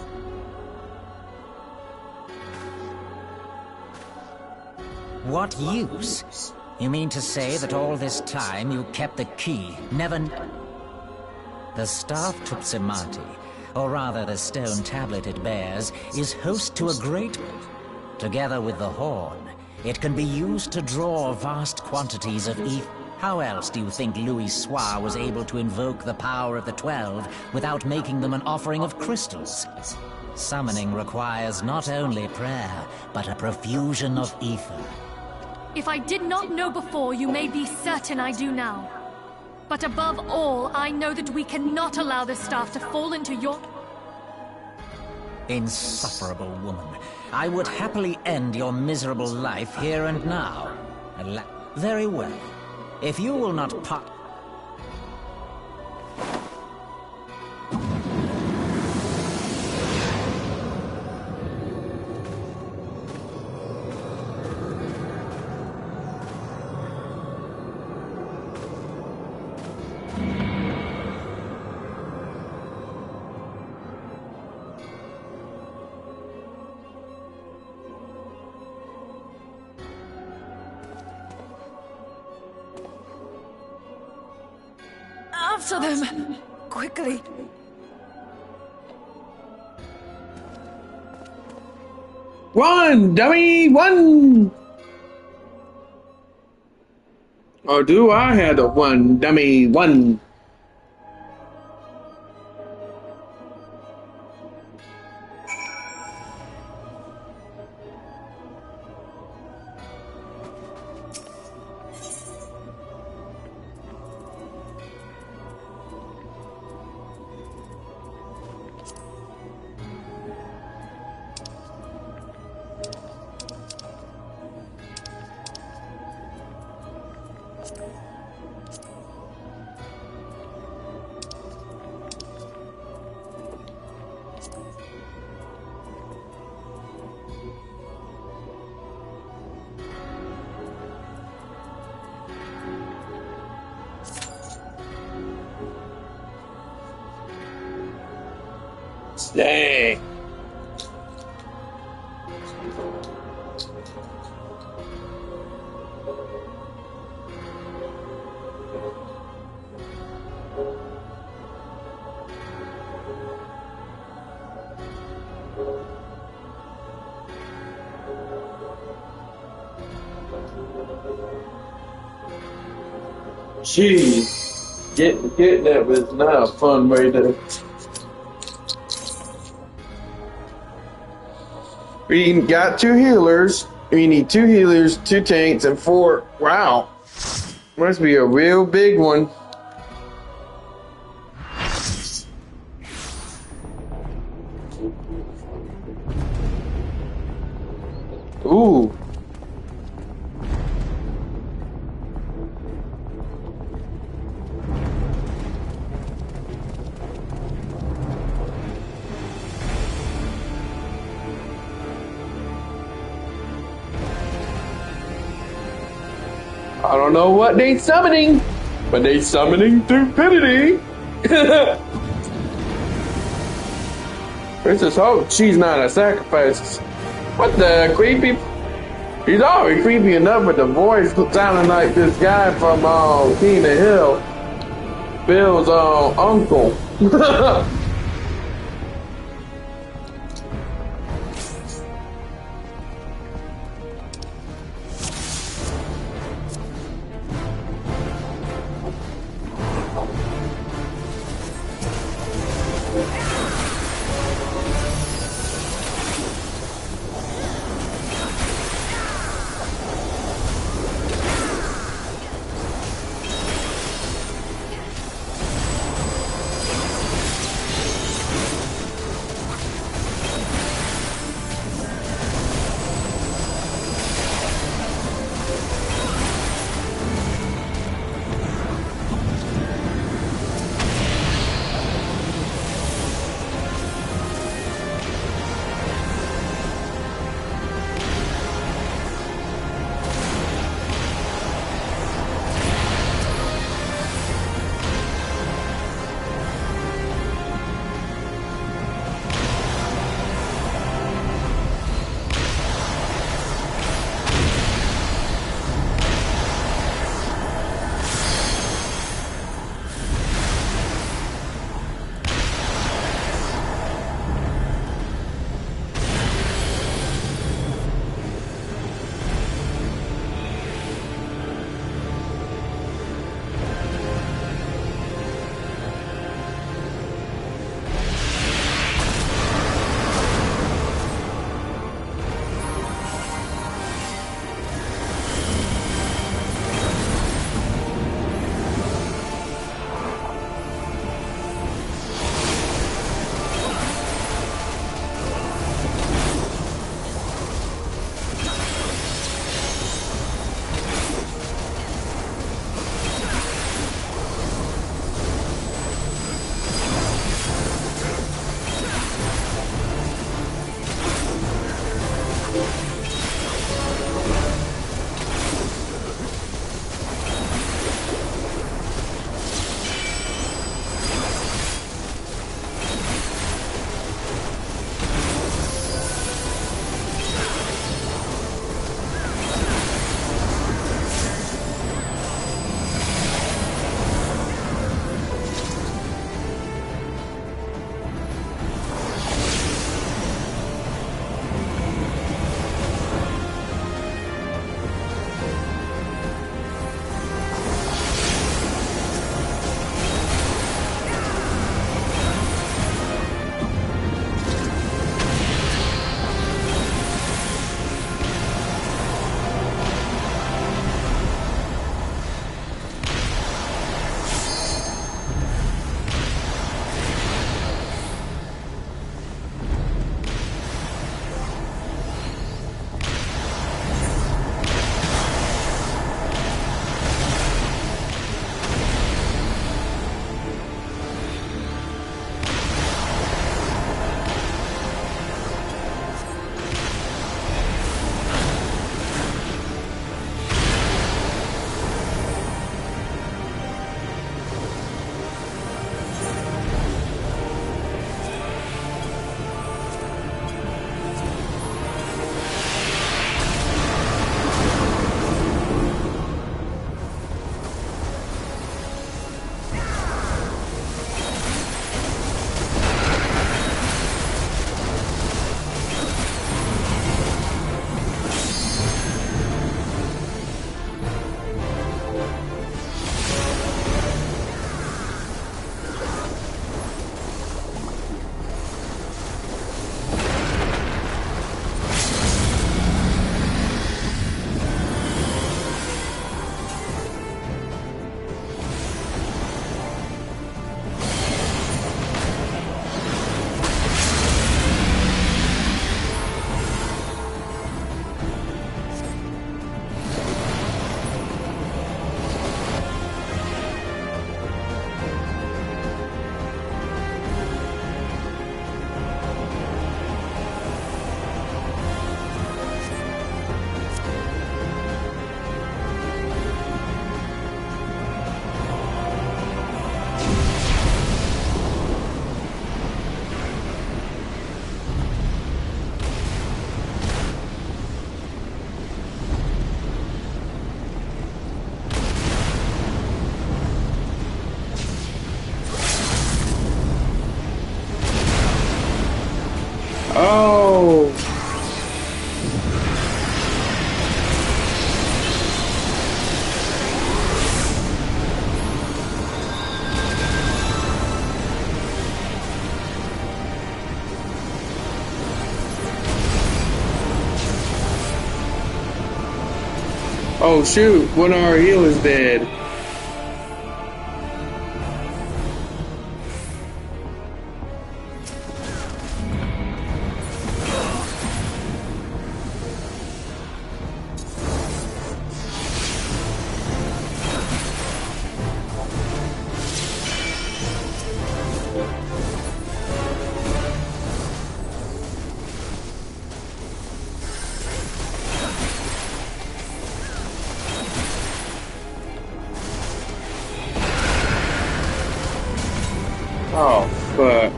What use? You mean to say that all this time you kept the key, never... The staff Tupsimati, or rather the stone tablet it bears, is host to a great... Together with the horn, it can be used to draw vast quantities of ether. How else do you think Louis Soir was able to invoke the power of the 12 without making them an offering of crystals? Summoning requires not only prayer, but a profusion of ether. If I did not know before, you may be certain I do now. But above all, I know that we cannot allow the staff to fall into your... Insufferable woman. I would happily end your miserable life here and now. Very well. If you will not part... After them! Quickly! One, dummy, one! Or do I have the one, dummy, one? Dang. Jeez, getting that was not a fun way to. We got 2 healers. We need 2 healers, 2 tanks, and 4. Wow, must be a real big one. Ooh. I don't know what they summoning, but they summoning stupidity. Princess Hope, she's not a sacrifice. What the creepy? He's already creepy enough with the voice sounding like this guy from King of the Hill, Bill's uncle. No! Oh shoot, one of our healers dead. Oh, fuck.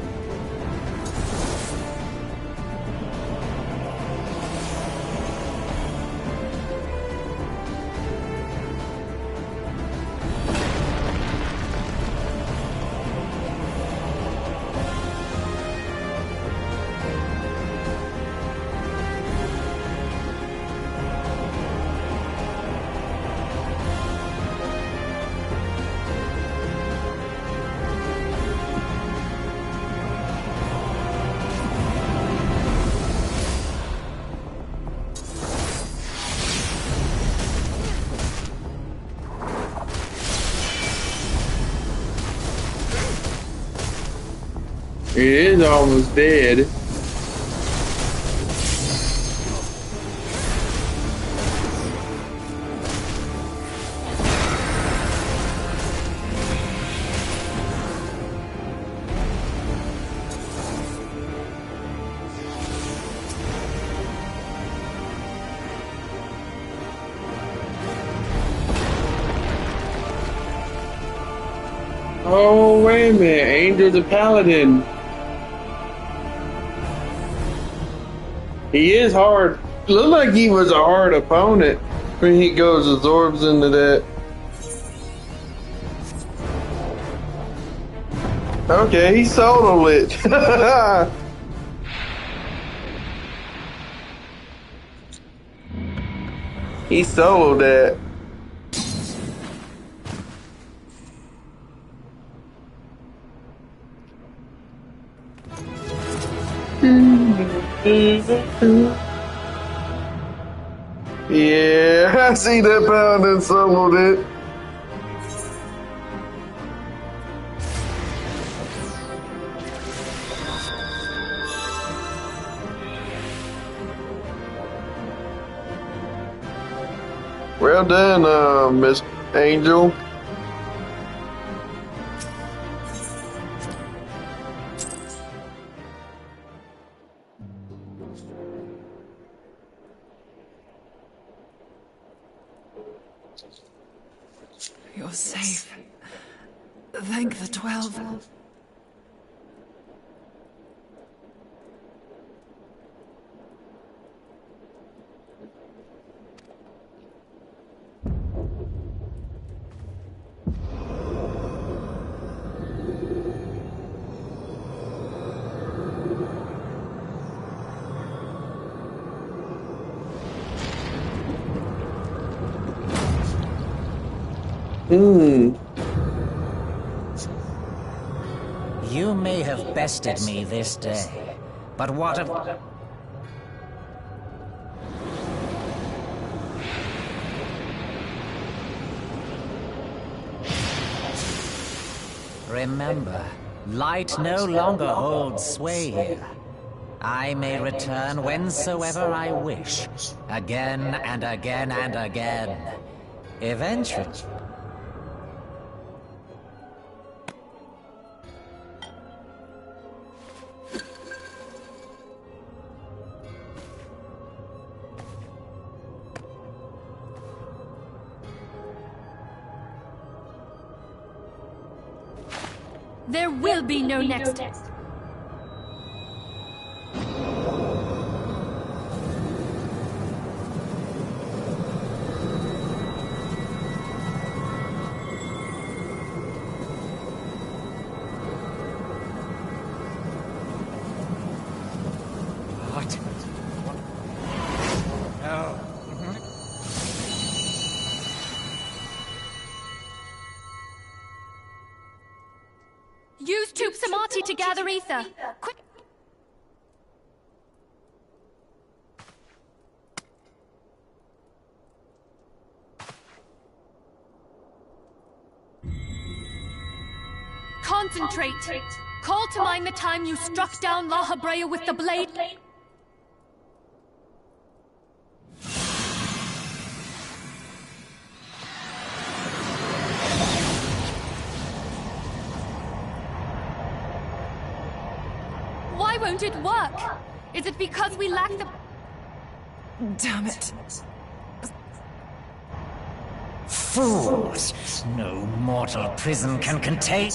It is almost dead. Oh, wait a minute. Angel the Paladin. He is hard. Looked like he was a hard opponent when he goes absorbs into that. Okay, he soloed it. He soloed that. Yeah, I see that Paladin soloed it. Well done, Miss Angel. You're safe. Thank the 12. You may have bested me this day, but what of... Remember, light no longer holds sway here. I may return whensoever I wish, again and again and again. Eventually... There will be no next. What? No. Use Tube Samati to gather ether. Quick! Concentrate! Call to mind the time you struck down La Habrea with the blade. Why won't it work? Is it because we lack the... Damn it. Fools! No mortal prison can contain...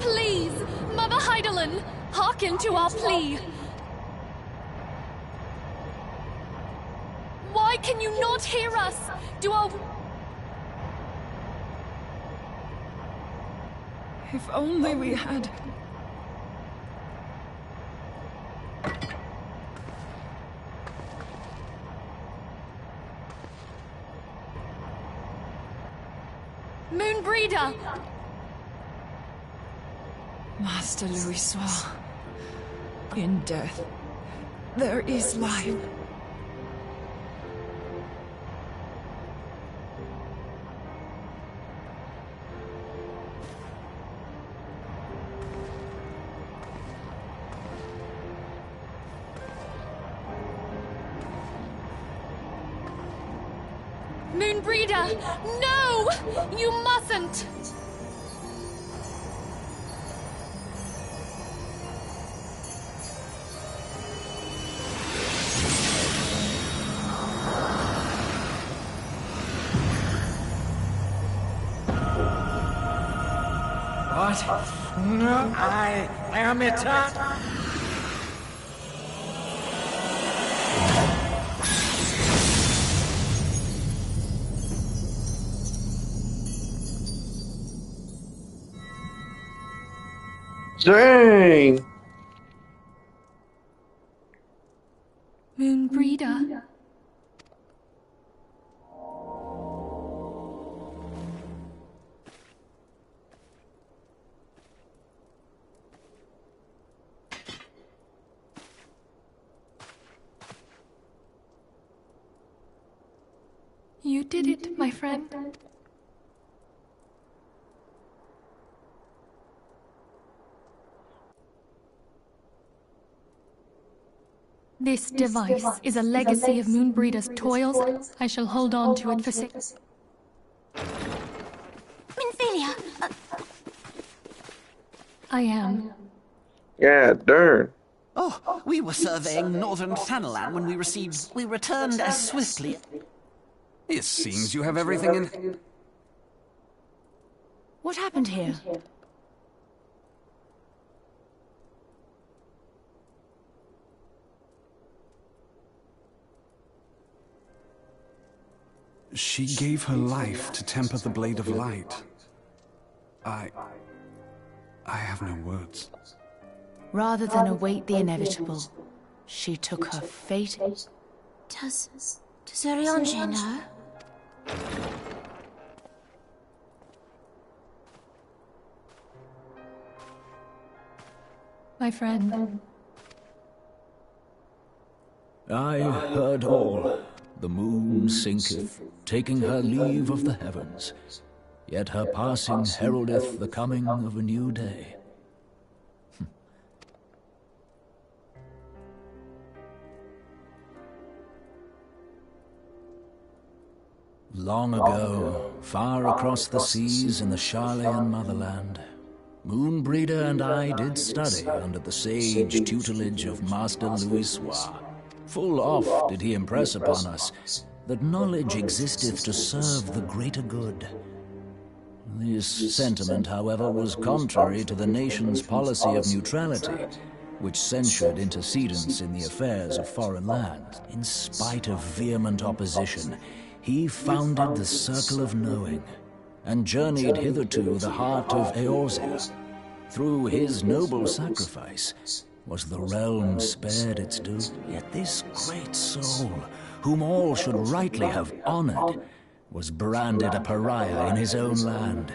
Please, Mother Heidelin, hearken to our plea. Why can you not hear us? Do our... If only we had... Moonbreeder! Master Louisoix, in death, there is life. Moonbreeder! No! You mustn't! What? No, I am eternal. Dang! Moonbreeder. You did it, my friend. This device is a legacy of Moonbreeder's toils. I shall hold on to it for six. Minfilia! I am. Yeah, darn. Oh, we were surveying northern Thanalan when we returned as swiftly. It seems you have everything in... What happened here? She gave her life to temper the Blade of Light. I have no words. Rather than await the inevitable, she took her fate. Does Urianger know? My friend. I heard all. The moon sinketh, taking her leave of the heavens. Yet her passing heraldeth the coming of a new day. Long ago, far across the seas in the Sharlayan motherland, Moonbreeder and I did study under the sage tutelage of Master Louisoix. Full oft did he impress upon us that knowledge existeth to serve the greater good. This sentiment, however, was contrary to the nation's policy of neutrality, which censured intercedence in the affairs of foreign lands. In spite of vehement opposition, he founded the Circle of Knowing, and journeyed hither to the heart of Eorzea. Through his noble sacrifice was the realm spared its due. Yet this great soul, whom all should rightly have honored, was branded a pariah in his own land.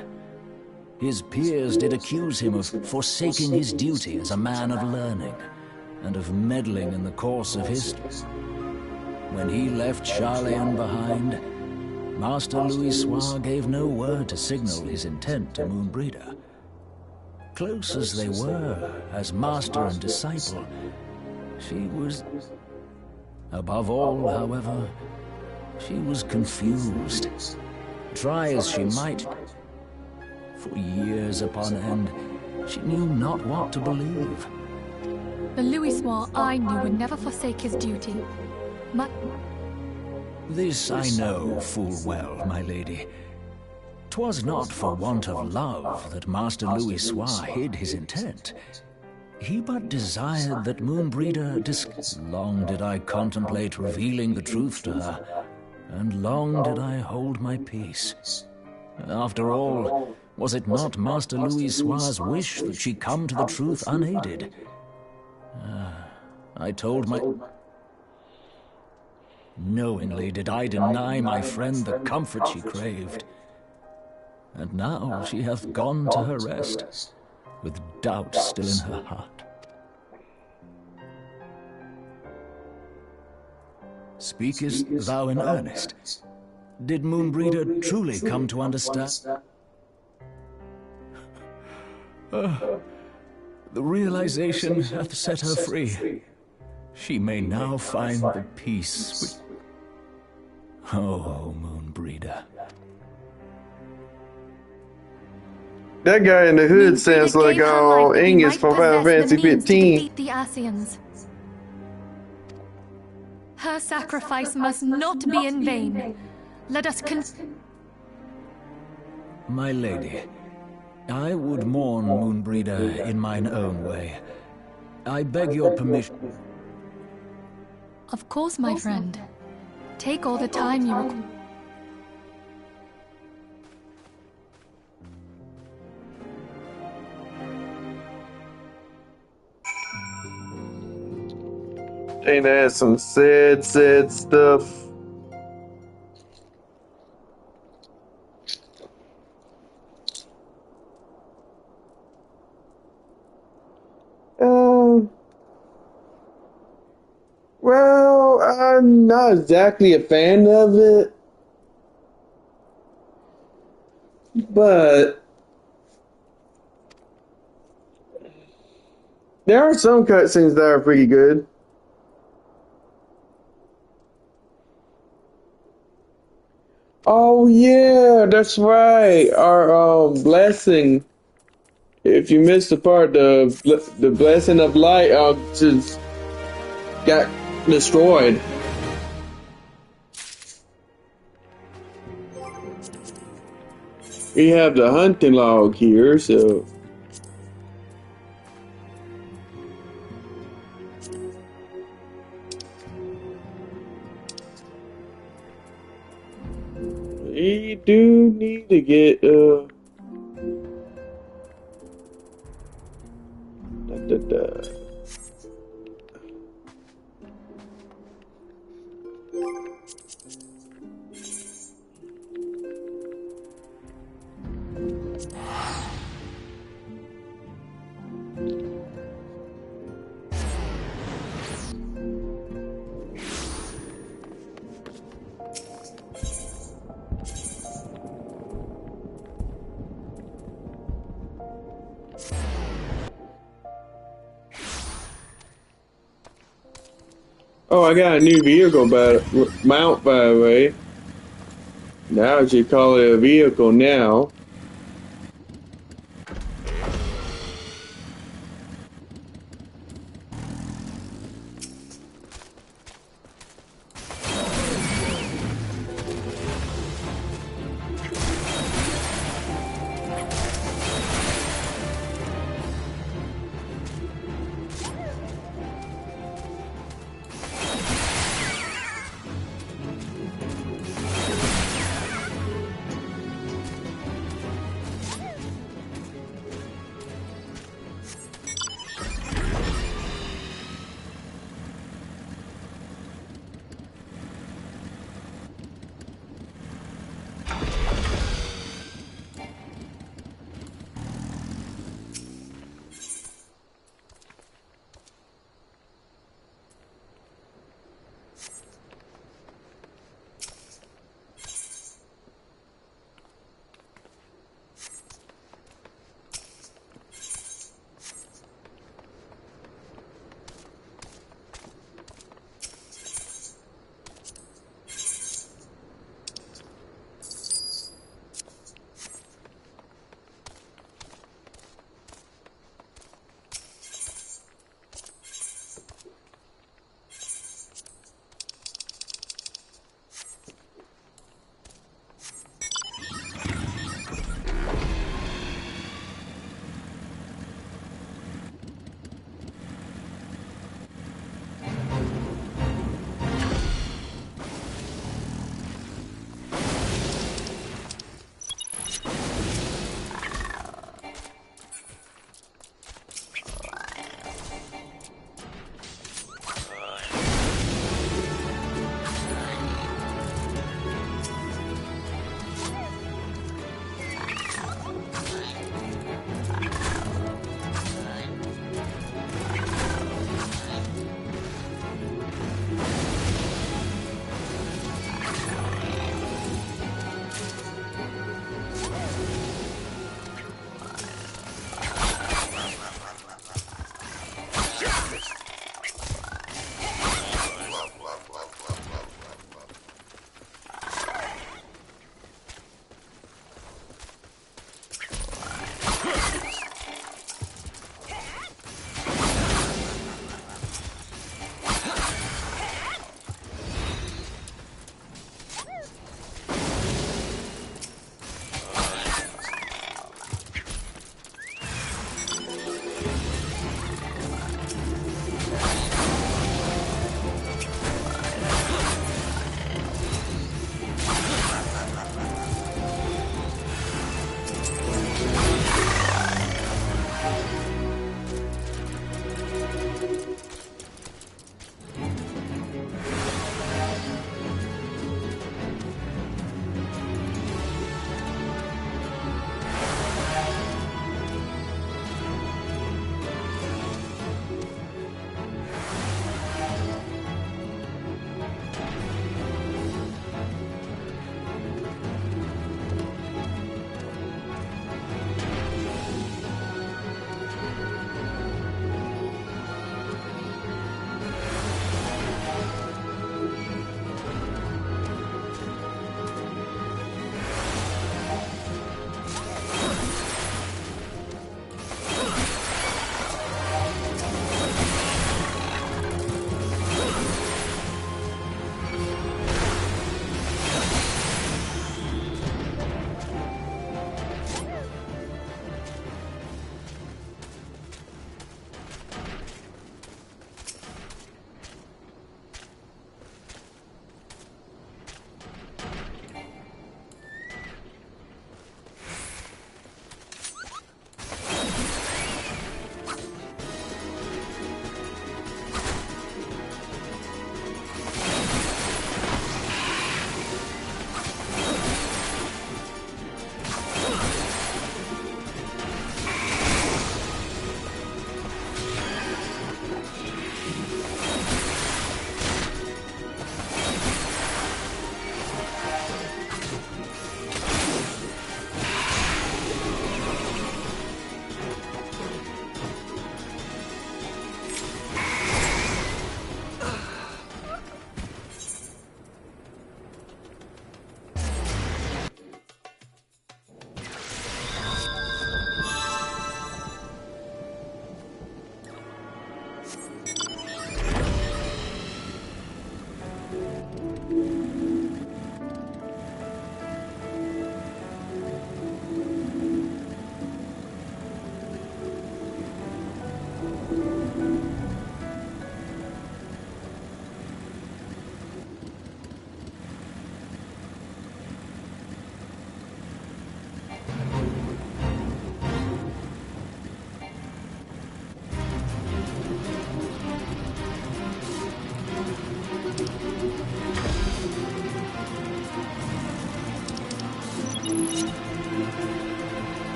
His peers did accuse him of forsaking his duty as a man of learning, and of meddling in the course of history. When he left Sharlayan behind, Master Louisoix gave no word to signal his intent to Moonbreeder. Close as they were, as master and disciple, she was... Above all, however, she was confused. Try as she might, for years upon end, she knew not what to believe. The Louisoix I knew would never forsake his duty. This I know full well, my lady. 'Twas not for want of love that Master Louisoix hid his intent. He but desired that Moonbreeder Long did I contemplate revealing the truth to her, and long did I hold my peace. After all, was it not Master Louisoix's wish that she come to the truth unaided? I told my... Knowingly did I deny my friend the comfort she craved. And now she hath gone to her rest, with doubt still in her heart. Speakest thou in earnest? Did Moonbreeder truly come to understand? The realization hath set her free. She may now find the peace which... Oh, Moonbreeder. That guy in the hood sounds like Angus from Final Fantasy 15. The Ascians. Her sacrifice must not be in vain. Let us My lady, I would mourn Moonbreeder in mine own way. I beg your permission. Of course, my friend. Take all the time you require. Ain't that some sad stuff? Well, I'm not exactly a fan of it, but there are some cutscenes that are pretty good. Oh yeah, that's right. Our blessing. If you missed the part, the blessing of light just got destroyed. We have the hunting log here, so we do need to get Oh, I got a new vehicle mount, by the way. Now you call it a vehicle now.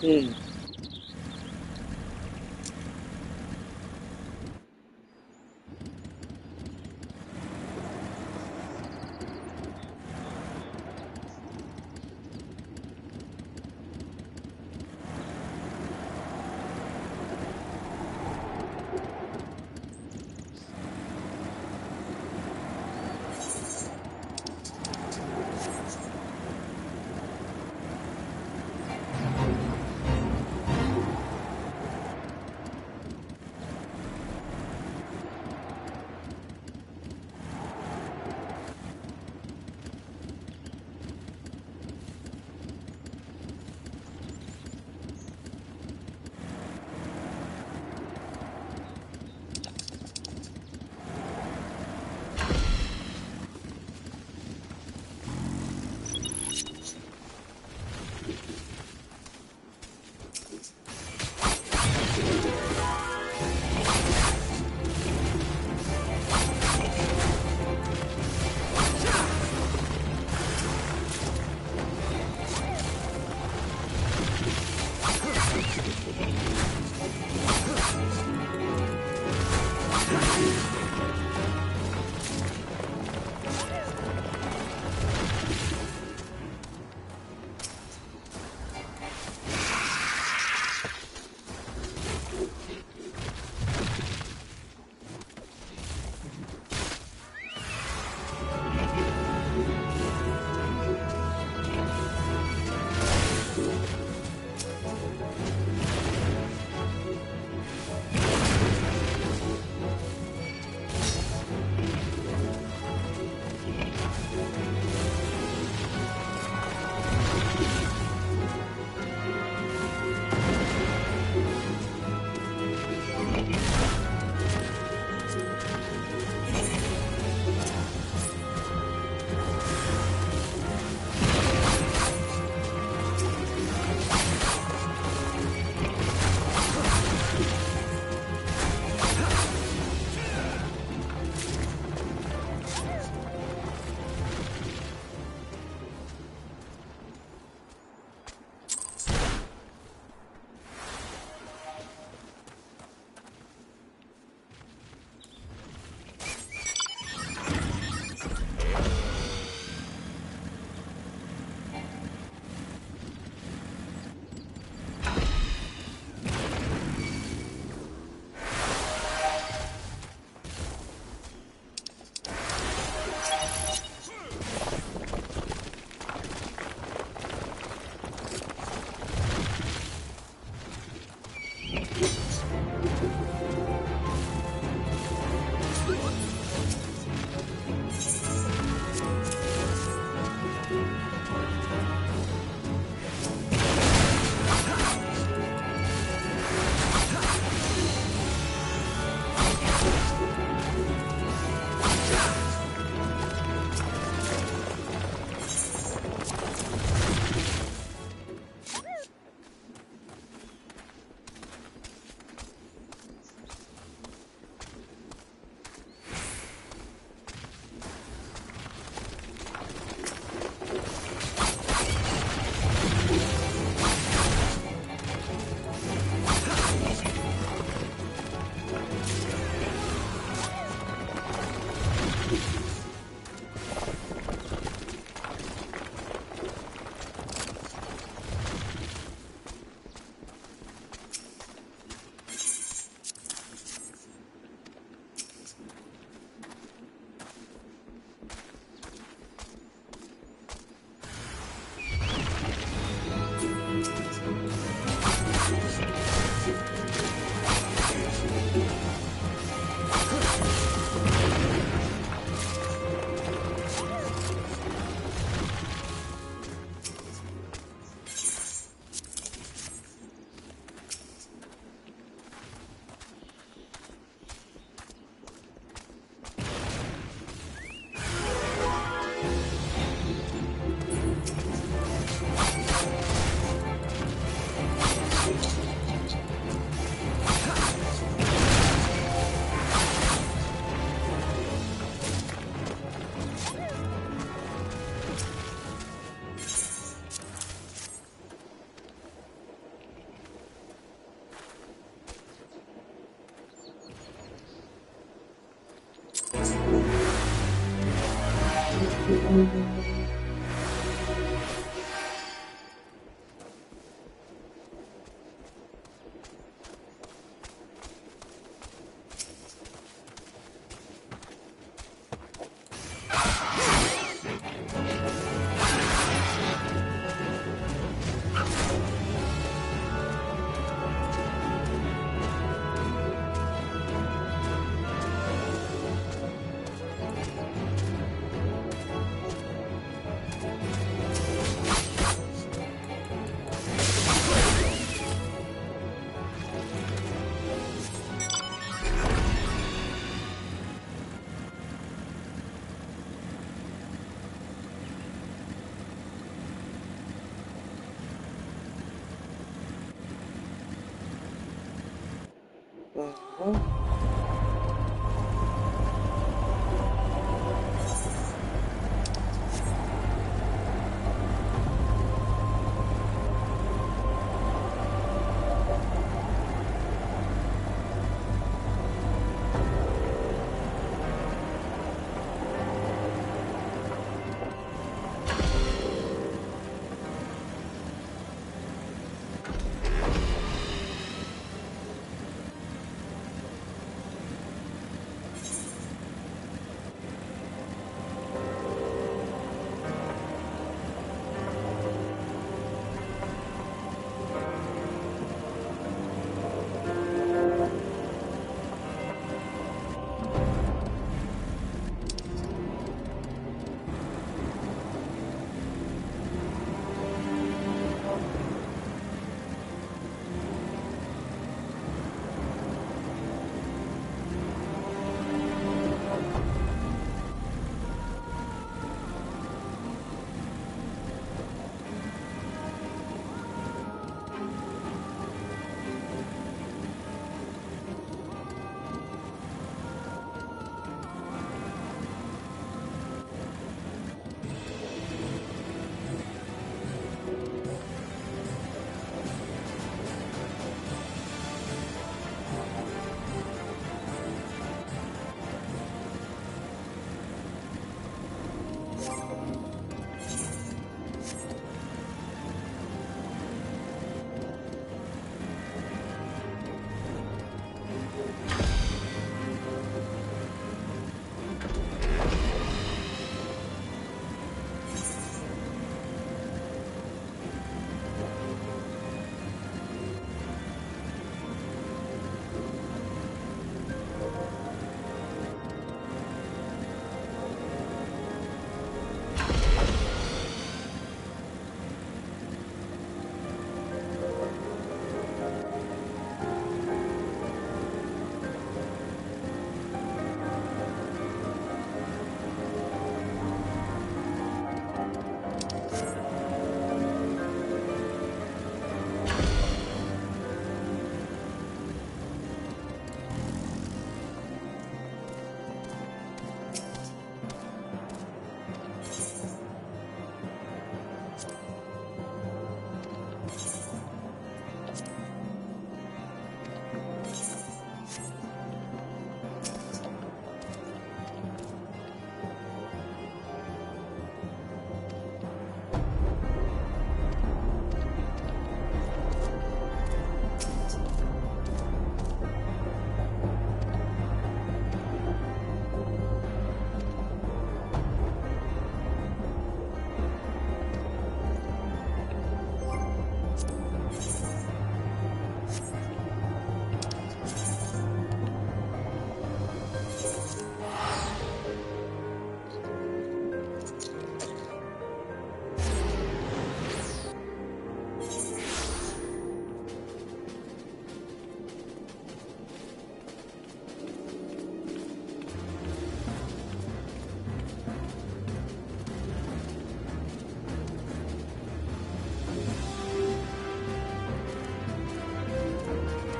Hmm.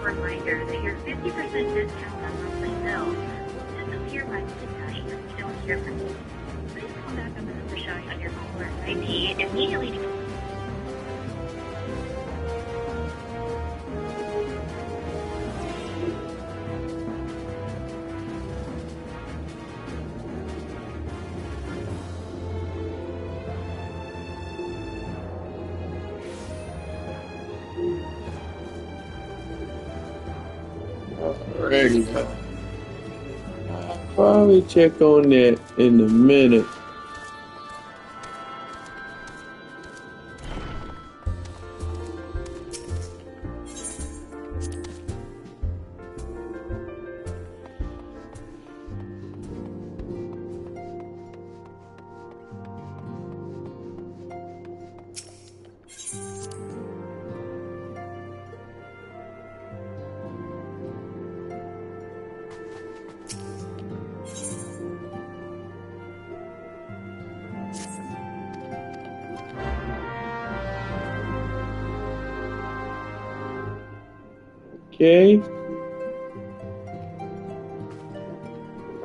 Reminder that your 50% discount on monthly bills will disappear by midnight if you don't hear from me. Please call back on the number showing on your caller ID immediately to Alrighty. I'll probably check on that in a minute. Okay.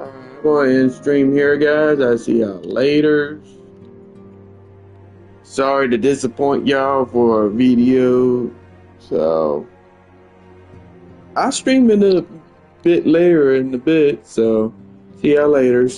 I'm going to end stream here, guys. I'll see y'all later. Sorry to disappoint y'all for a video. So, I'll stream in a bit later in a bit. So, see y'all later.